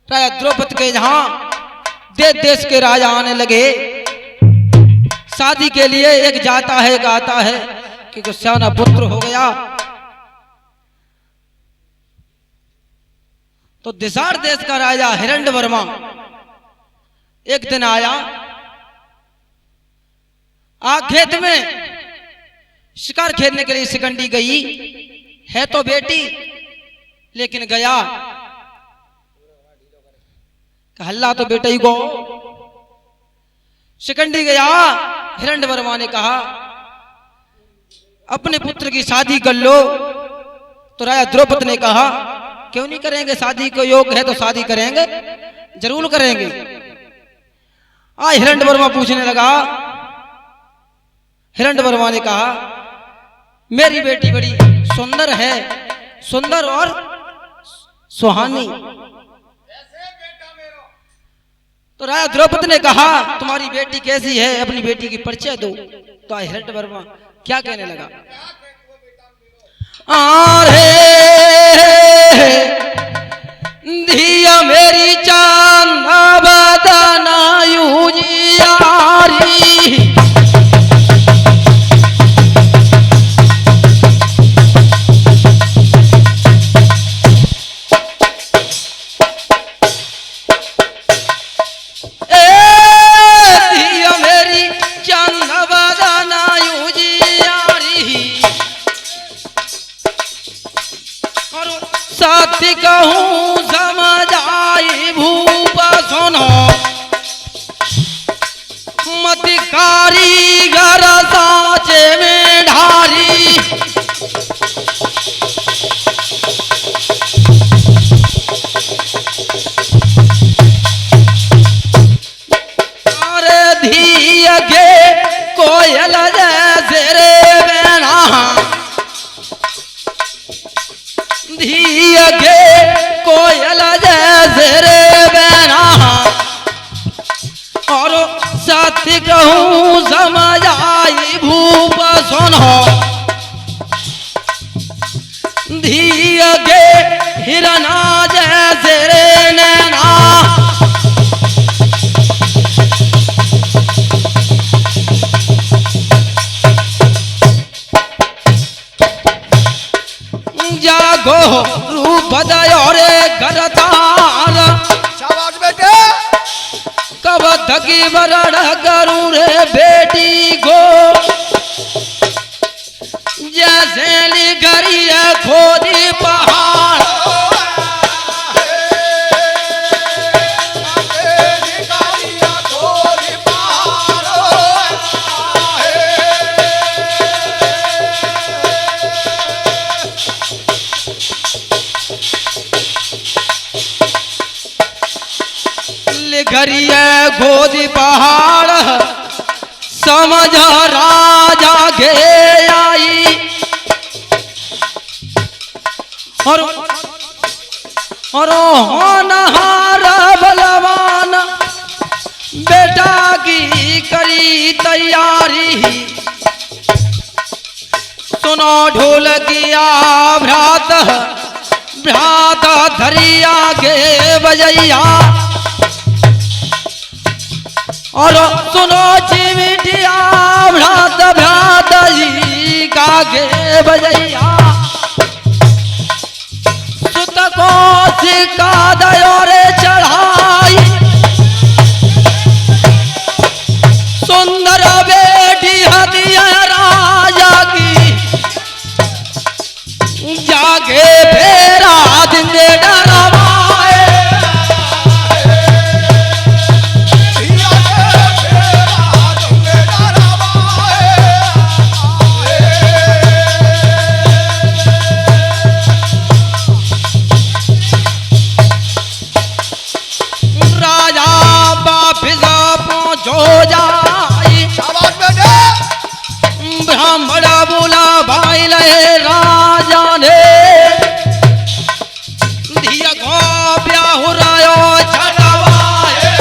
राजा द्रौपदी के जहां देश देश के राजा आने लगे शादी के लिए। एक जाता है एक आता है कि गुस्साना पुत्र हो गया तो दिसार देश का राजा हिरण्यवर्मा एक दिन आया खेत में शिकार खेलने के लिए शिकंडी गई है तो बेटी लेकिन गया हल्ला तो बेटा ही को शिकंडी गया। हिरण्यवर्मा ने कहा अपने पुत्र की शादी कर लो तो राजा द्रौपदी ने कहा क्यों नहीं करेंगे शादी को योग है तो शादी करेंगे जरूर करेंगे। हिरण्यवर्मा पूछने लगा हिरण्यवर्मा ने कहा मेरी बेटी बड़ी सुंदर है सुंदर और सुहानी तो राजा द्रौपदी ने कहा तुम्हारी बेटी कैसी है अपनी बेटी की परिचय दो। तो हिरण्यवर्मा क्या कहने लगा धिया मेरी चांद बदना यूजियारी कहूं समझाई भूप सुनो मत कारीगर साचे में ढारी अरे धिया के कोयल जैसे रे बेना धिया के कोयल जैसे रे बेना और सत्य कहूं समझाई भूप सुनो धिया के हिरना जैसे रे नैना जागो रूप दयो रे गरदार शाबाश बेटे कब तक की वरण करूं रे बेटी को, जैसे लिखरी है खोदी पहाड़। लिखरी है खोदी पहाड़, समझ राजा घे आई। और होनहार बलवान बेटा की करी तैयारी। सुनो ढोल किया भ्रात भ्रात धरिया के बजैया। और सुनो चिमिटिया भ्रात भ्रात जी का गे बजैया। सुत को सिक्का दयोरे चढ़ाई, सुंदर बेटी हदिया राजा की। जागे फेरा दिन डरवाए, जो जाई। ब्राह्मण बोला भाई ले राजा ने, दिया को ब्याह रायो छड़वाए।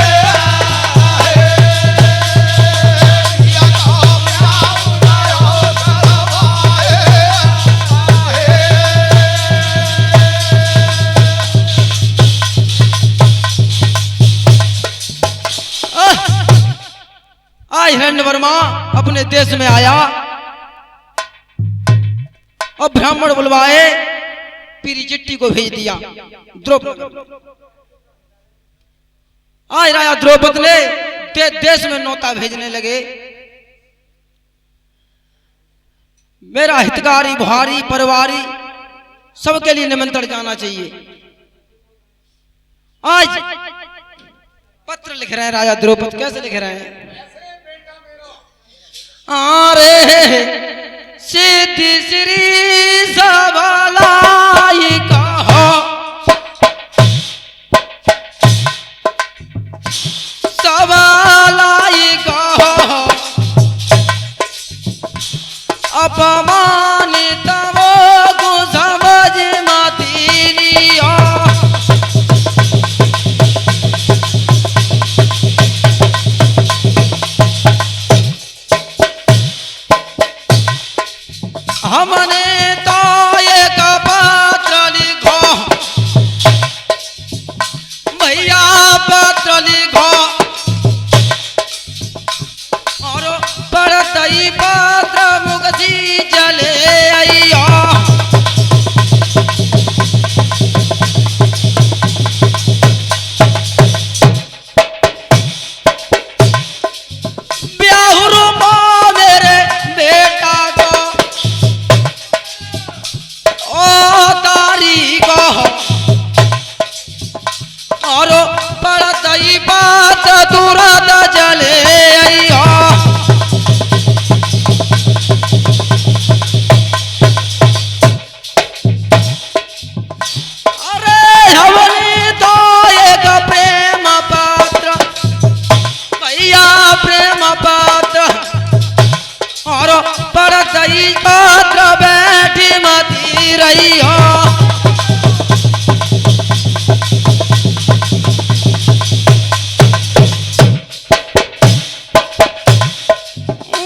हिरण्यवर्मा अपने देश में आया और ब्राह्मण बुलवाए, पीरी चिट्ठी को भेज दिया द्रौपदी। आज राजा द्रौपदी ने देश में नौता भेजने लगे। मेरा हितकारी भारी परिवारी सबके लिए निमंत्रण जाना चाहिए। आज पत्र लिख रहे हैं राजा द्रौपदी। कैसे लिख रहे हैं? अरे सिद्धि श्री सबलाई कहो, सबलाई कहो, अपमानित वो को समझ मती लिया। हमने तो एक पत्र लिखो, भैया पत्र लिखो। और पढ़तई पत्र मुगसी चले आइया। ब्याहुरु मेरे बेटा को तारीख और पढ़तई बात तुरंत चले आइया। अरे हमने तो एक प्रेम पात्र, भैया प्रेम पात्र। और पढ़तई पात्र बैठी मती रही हो।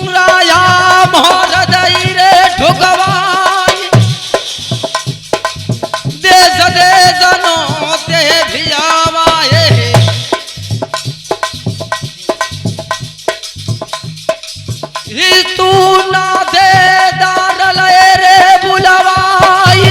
राजा मोहर दई रे ठुकवाई, देश देश नोते भियावाए। तू ना दे दार ले रे बुलवाई,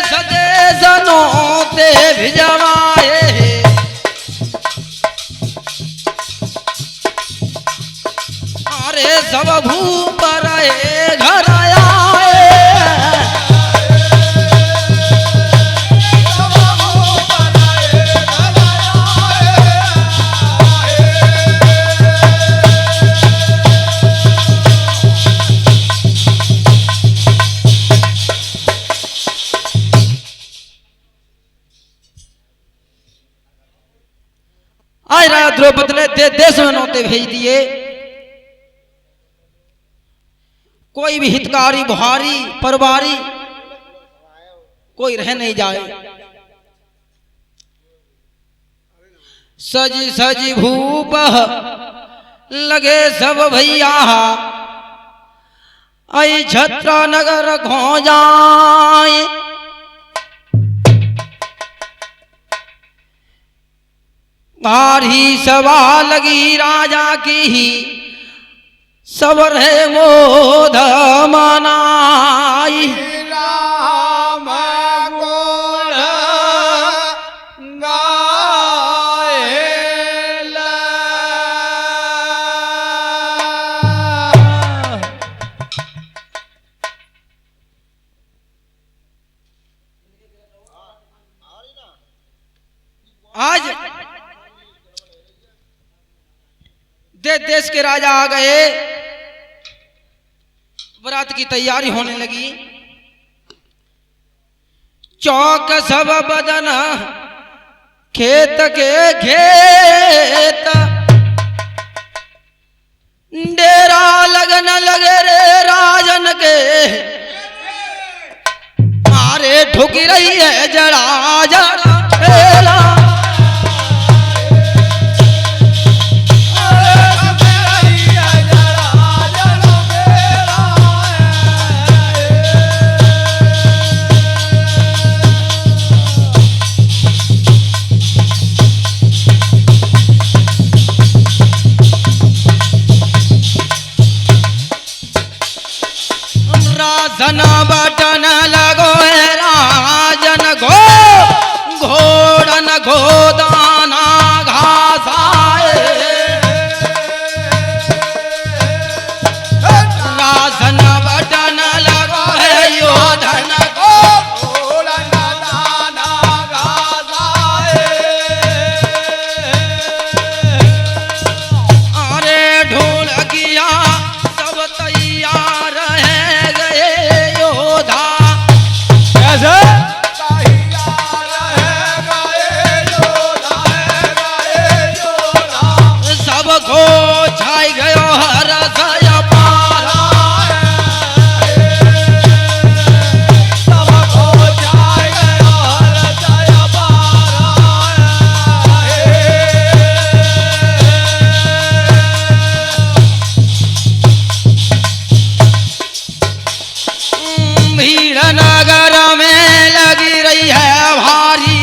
सदे जनों ते भिजवाए, अरे सब भूप रहे घर आए। आज राजा द्रौपदी ने देश में नौते भेज दिए, कोई भी हितकारी बुहारी परवारी कोई रह नहीं जाए। सजी सजी भूप लगे सब भैया, आई छत्र नगर खो जाए। भारी सभा लगी राजा की, सबर है मोद मनाई। राम गुण गाएला, आज देश के राजा आ गए, बरात की तैयारी होने लगी। चौक सब बदन खेत के खेत, डेरा लगन लगे रे राजन के, मारे ठुकी रही है जड़ा जड़ा ठेला। राजन बटन लगो है राजन घोड़न घोदाना घासाए। राजन बटन लगो है योधन दाना गाए। अरे ढोलकिया सब तैयार है गए योधा। कैसे सबको छाई गयो हर दया पारा। सबको छाई गयो हर दया पारा। भीड़ नगर में लगी रही है भारी,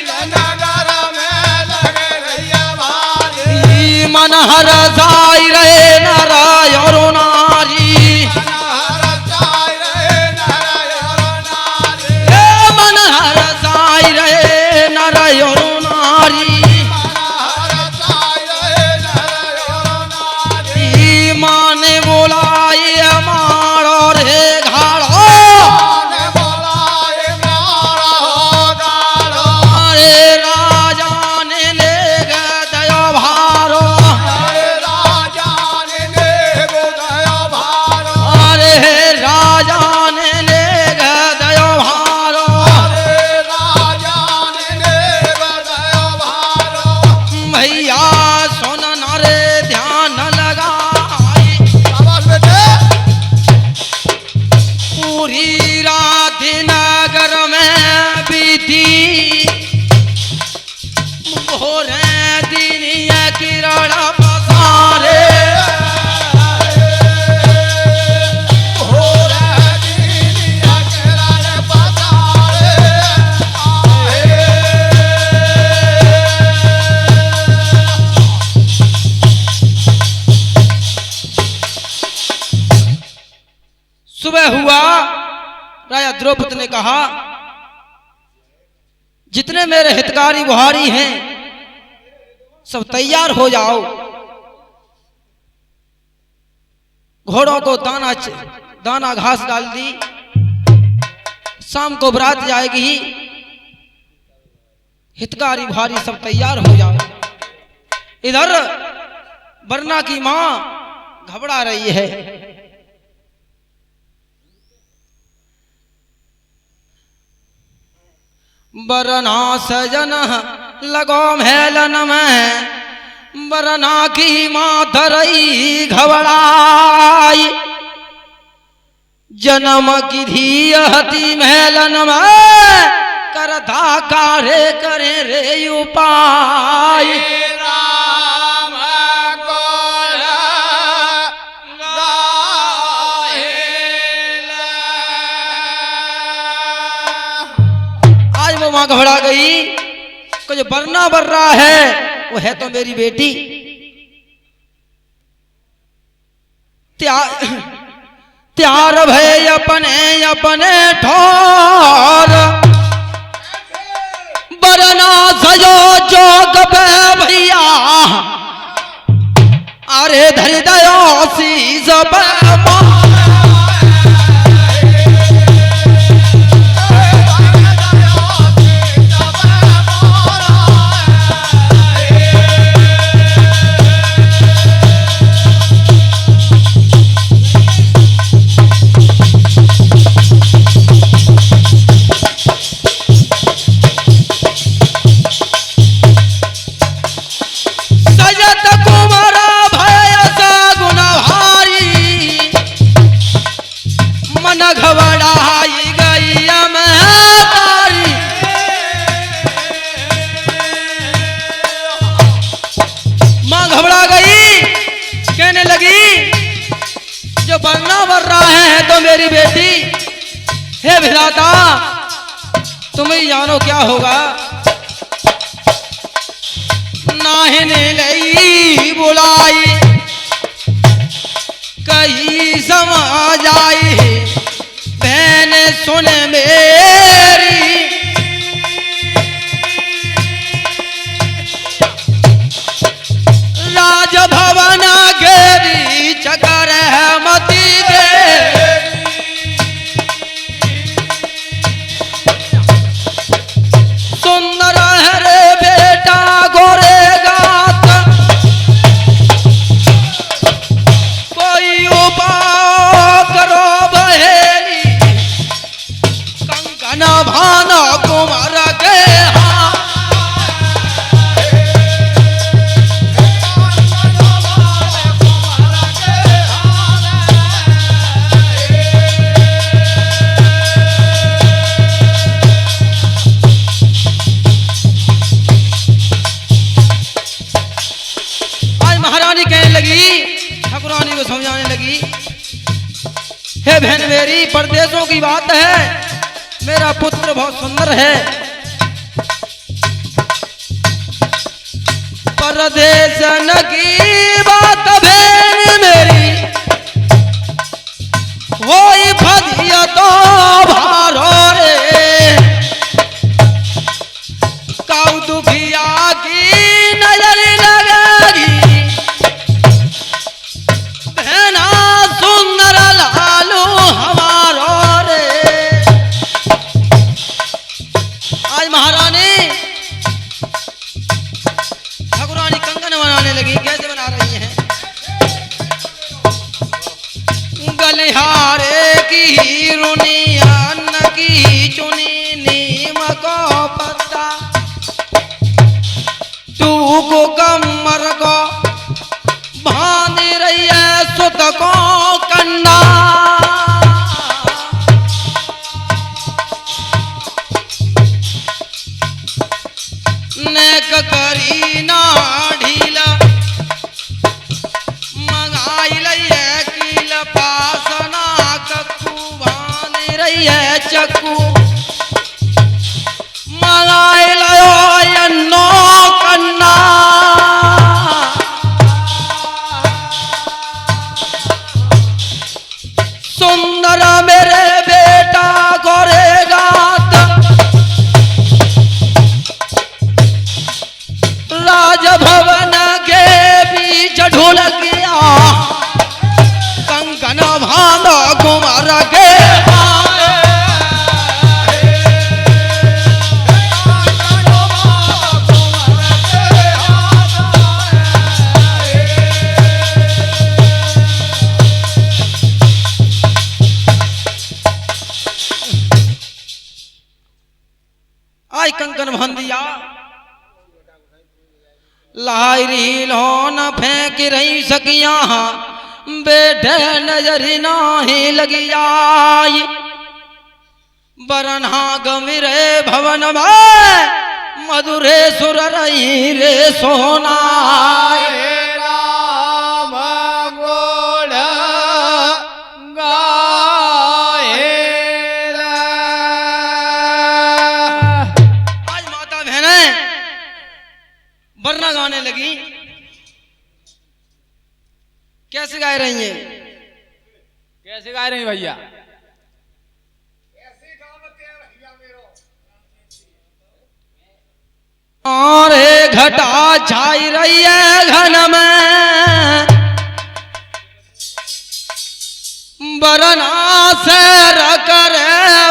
नगर में लगे रहिया भारी। मन हर जाई रहे नर और नारी। हर चाय रहे नर और नारी। हे मन हर जाई रहे नर और नारी। हर चाय रहे नर और नारी। माने बोलाई मारो रे घाड़ो, ने बोलाए मारा हो गाड़ो। अरे राजा ने ले गयो भारो। अरे राजा ने देव दया भारो। अरे राजा ने ले गयो भारो। अरे राजा ने देव दया भारो। भैया सुन न रे ध्यान लगाई, शाबाश बेटे। पूरी रात नगर में बीती, भोरे दिनिया किरण पसारे। हो रे दीनिया किरण पसारे। आए। सुबह हुआ, राजा द्रौपदी ने कहा जितने मेरे हितकारी बुहारी हैं सब तैयार हो जाओ। घोड़ों को दाना घास डाल दी, शाम को बारात जाएगी। हितकारी बुहारी सब तैयार हो जाओ। इधर वरना की मां घबरा रही है। वरना सजन लगो मेलन में, वरना की मां धरई घबराई। जन्म की धीयती मेलन में, करधा कारे करे रे उपाय। राम को आज वो मां घबरा गई। कुछ बरना बर रहा है, वो है तो मेरी बेटी। त्यार भय अपने अपने ठोर, बरना सजो जोग पे भैया। अरे धर दयो शीस पे घबराई गई तारी। मां घबरा गई, कहने लगी जो बरना बर रहा है तो मेरी बेटी। हे विधाता तुम ही जानो क्या होगा। नाहने लई बुलाई कहीं समझ आई, बहन सुन मेरी। राजभवन घेरी चकर है मती दे, सुंदर है रे बेटा गोरे गात। कोई उपाय करो बहेली, कंकन भान कुमार के हाथ। आज महारानी कहने लगी, ठाकुरानी को समझाने लगी, हे बहन मेरी परदेशों की बात है, मेरा पुत्र बहुत सुंदर है। परदेशन की बात बहन मेरी, होई फदिया तो भारो रे। काऊ दुखिया की नजर लगेगी, बहना सुंदर लालू हमारो रे। आज महारानी ठाकुरानी कंगन बनाने लगी। कैसे बना रही हैं? गलिहारे की रुनिया न की चुनी नीम को पत्ता, तू को कमर को बांध रही है सुत को कंडा। नेक करी ना ढीला, मंगाई लई है कील पासना कक्कू, बांध रही है चक्कू। मंगाई लयो यन्नो कन्ना, लगन भन दिया। लाइरी लो न फेंक रही सकिया बेटे नजर नाही लगी आई। बरना गमिरे भवन में मधुरे सुर रही रे सोना। राम गोड़ गाए। आज माता बहनें वरना गाने लगी। कैसे गा रही हैं? कैसे गा रहे हैं भैया? और घटा छाई रही है घन में बरना से रकर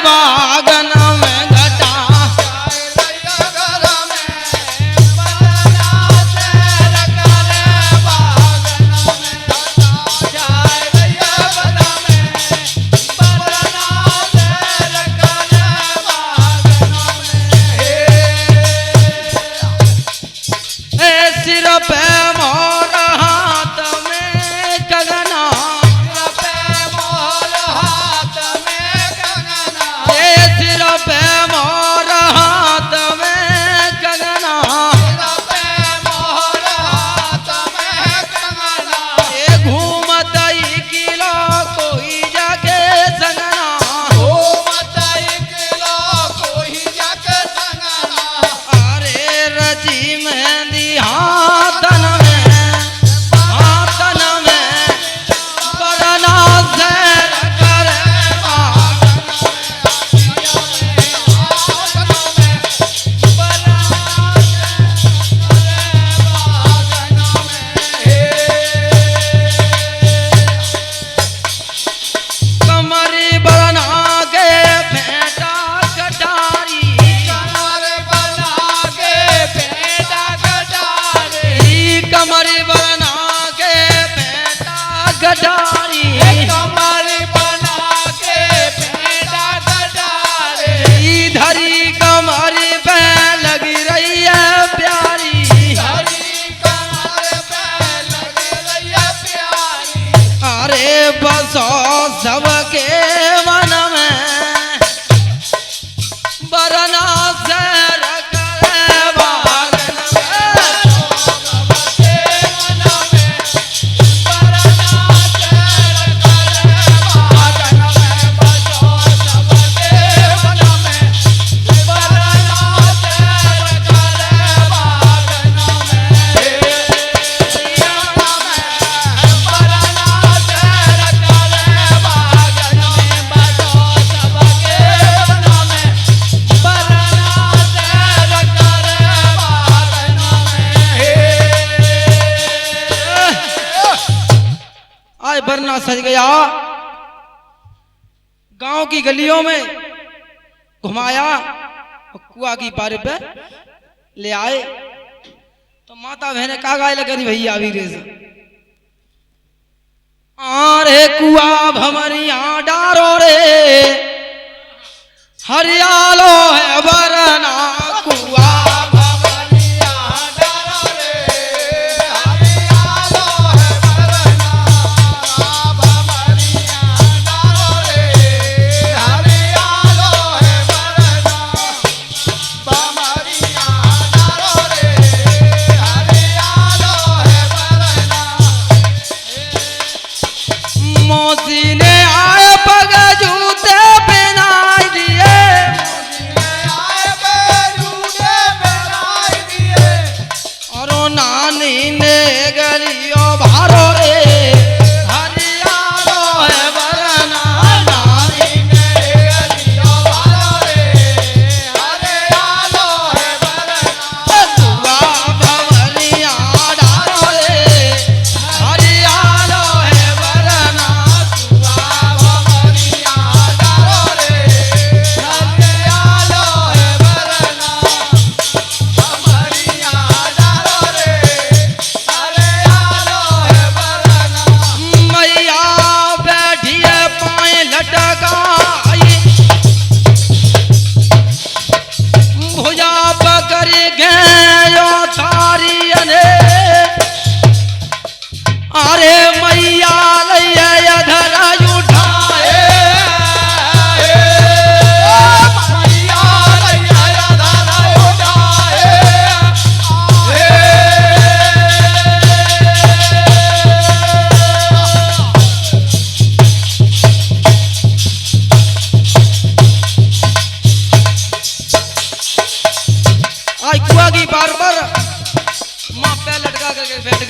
बागन में घटा। सिर पे मोर हाथ में कंगना। सिर पे मोर हाथ में कंगना। ये घूमत ही किलो कोई जाके संगना। अरे रजी मेहंदी हाथन में बरना सैर करे कमरी बरना के फेंटा कटारी। कमरी बरना के फेंटा कटारी। धरी कमरी पे लगी रही है प्यारी। अरे बसो सबके मन में बरना सैर करे बागन में। आज बरना सज गया। गांव की गलियों में घुमाया और कुआ की पारे पे ले आए तो माता बहने का गाय लगे भैया वीरे से। अरे कुआ भमरिया डारो रे हरियालो है बरना कुआ। मौसी ने आए पग जूते पहनाई दिए।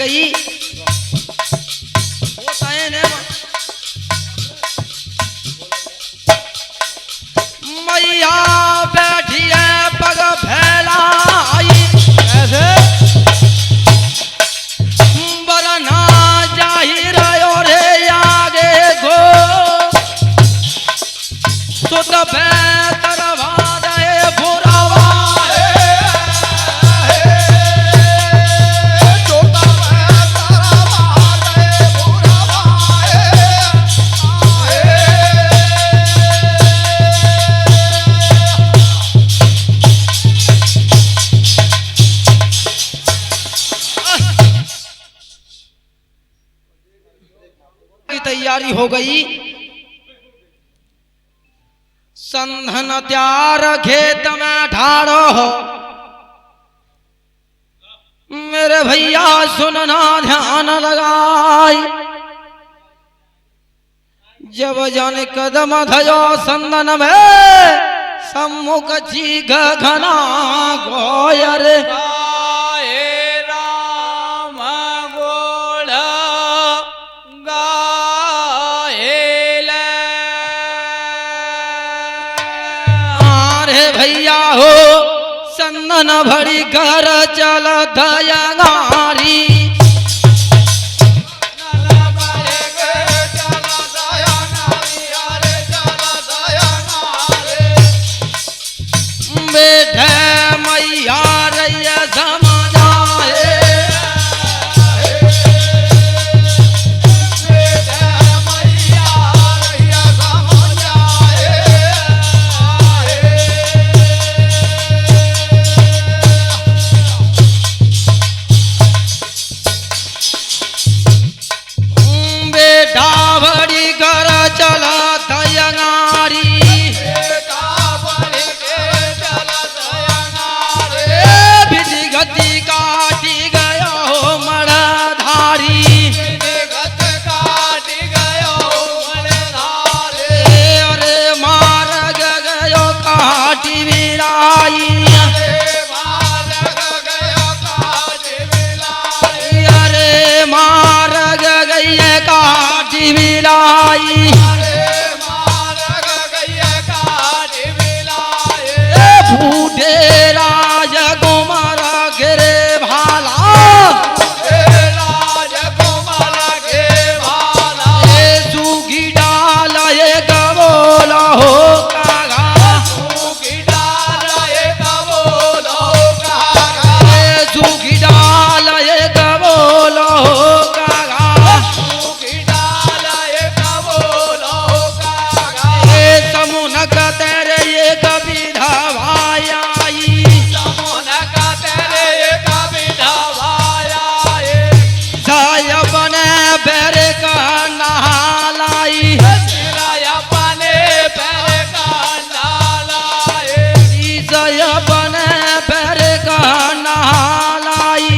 गई। मैया बैठी है पग फैलाई, कैसे बरना जाहिर रे आगे गो सुत बेतरवा दे बुरावा की तैयारी हो गई। संधन त्यार खेत में ढारो हो, मेरे भैया सुनना ध्यान लगाई। जब जाने कदम धयो संदन में सम्मुख जी घना गोयर भैया हो संदन भरी घर चल दयागारी। बैठे मैया रैया समाजाए, डावड़ी कर चला दयंगारी। विधि गति काटी गयो मणधारी, अरे मार गयो काटी विलाई, अरे मार गई काटी मिलाई। बूढ़े राज कुमार गिरे भाला, सूखी डाल ये कबोला हो कागा, सूखी डाल ये कबोला हो कागा। समुनक तेरे ये कभी धवाया बने बेरे का नहालाई, बने बेरे का नहालाई।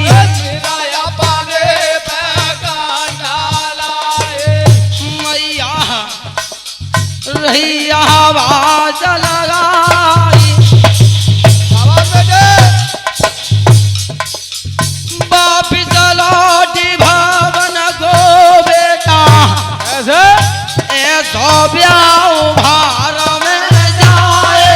मैया रही आवाज लगाई, वापिस लौटी भवन को बेटा, ऐसो ब्याह भार में जाए,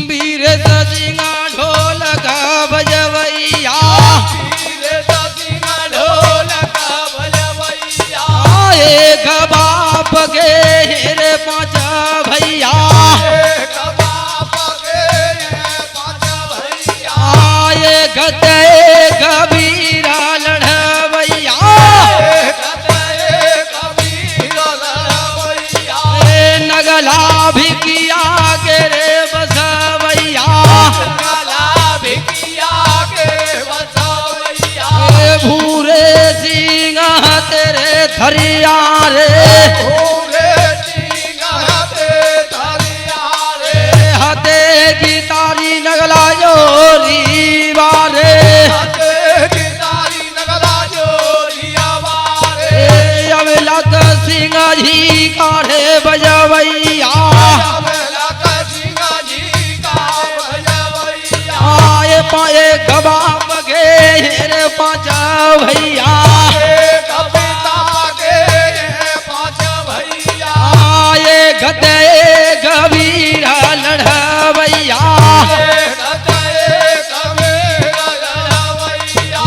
वीर ससिंगा ढोलक बजवैया, एक बाप के हेरे पांच भैया, एक कबीरा लड़वैया, नगला भी किया के रे बसवैया, भूरे सिंह तेरे थरिया रे, हते की तारी नगला जोरी बारे, भैया कविता के पांच भैया ये गदे गभीर लड़वैया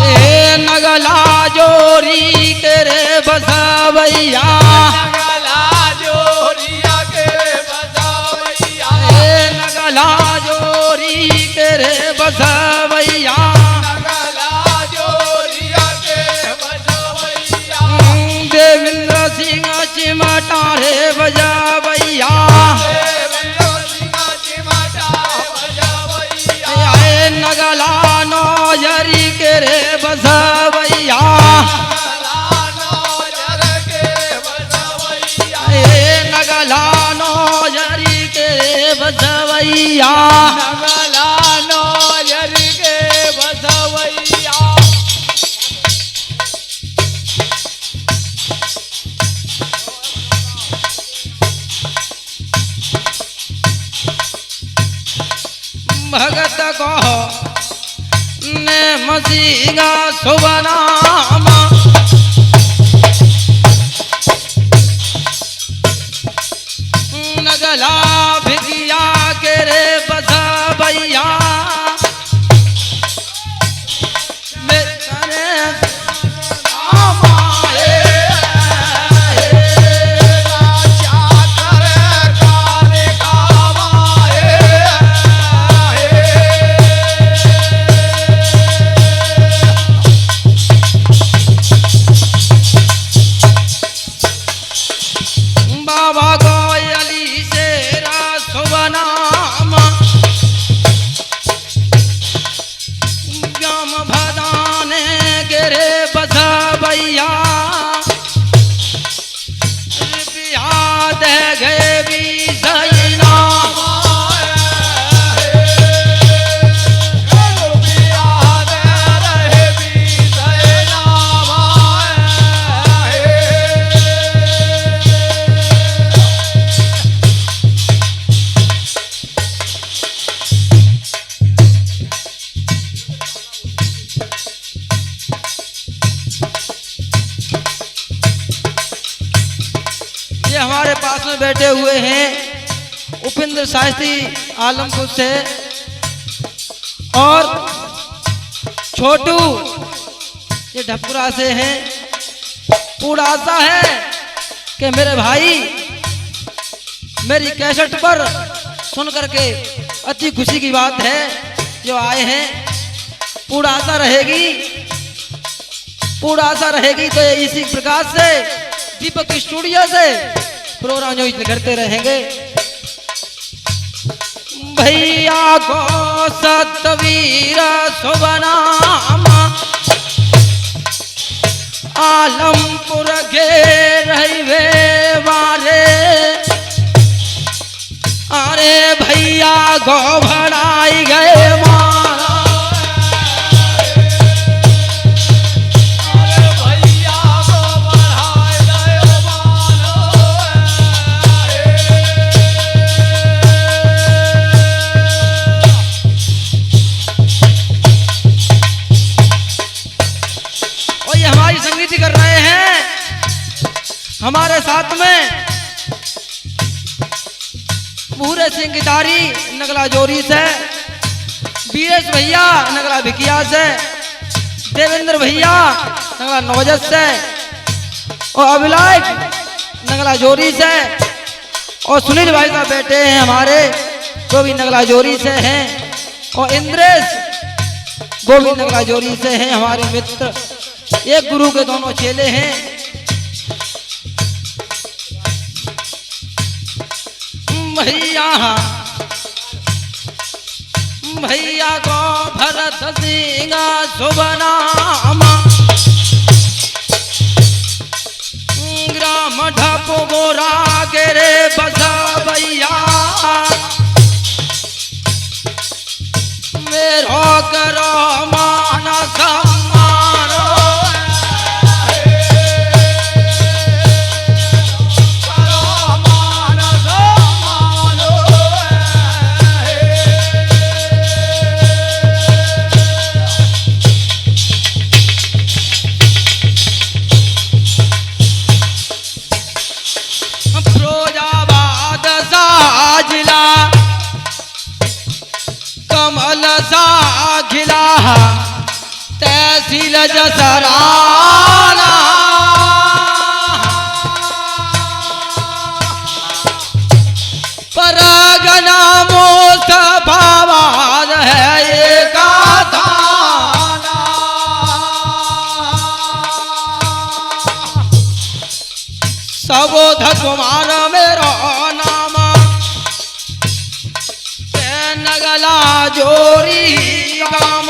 ये नगला जोरी के रे बसवैया ये नगला जोरी के रे बसवैया देवेंद्र सिंह चिमटा रे बजावैया ये नगला नौजरी के रे बसवैया ये नगला नौजरी के रे बसवैया भगत को ने मसीहा सुबनामा नगला भिगिया के रे बसवैया बाबा गोयली शेरा सुबनामा गम भदाने गिरे बसवैया दे गए भी सैना ये हमारे पास में बैठे हुए हैं उपेंद्र शास्त्री आलमपुर से और छोटू ये ढपुरा से हैं। पूरा आशा है कि मेरे भाई मेरी कैसेट पर सुन करके अति खुशी की बात है जो आए हैं। पूरा आशा रहेगी तो इसी प्रकार से दीपक स्टूडियो से प्रोग्राम जो करते रहेंगे। भैया को सतवीर सुबनामा आलमपुर के रहिवे वाले अरे भैया को भड़ाई गए मारा संगीत कर रहे हैं हमारे साथ में पूरे सिंह गिटारी नगला जोरी से, बीएस भैया नगला भिकिया से, देवेंद्र भैया नगला नवजत से और अभिलाष नगला जोरी से और सुनील भाई साहब बैठे हैं हमारे वो भी नगला जोरी से हैं और इंद्रेश वो भी नगला जोरी से हैं हमारे मित्र। एक गुरु के दोनों चेले हैं। भैया को भरत सिंह सुबनामा ग्राम ढप गोरा के रे बसवैया मेरो करो मान सम्मान तहसील जसराना परगना मोस्तफाबाद है ये गाथा सबोध कुमार मेरो नाम नगला जोरी काम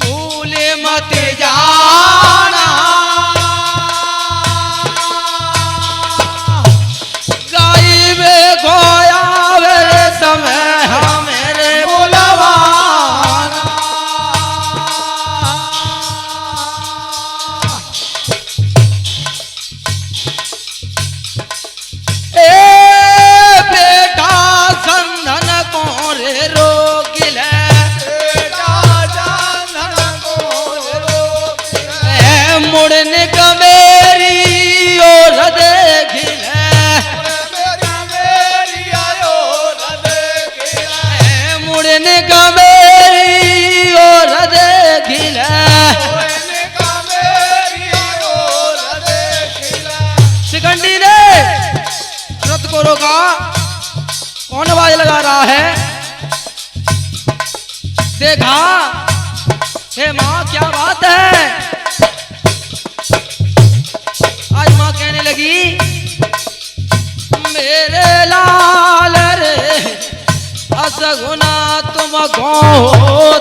भूले मत जाना गाई में खोया वे समय मेरे बुलवाना ए बेटा संधन कोरे रोगिल मुड़ने का मेरी ओर देखिल मुड़ने का मेरी ओर देखिल शिखंडी ने रथ को रोका कौन आवाज लगा रहा है देखा हे माँ क्या बात है आज माँ कहने लगी मेरे लाल रे असगुना तुम कौन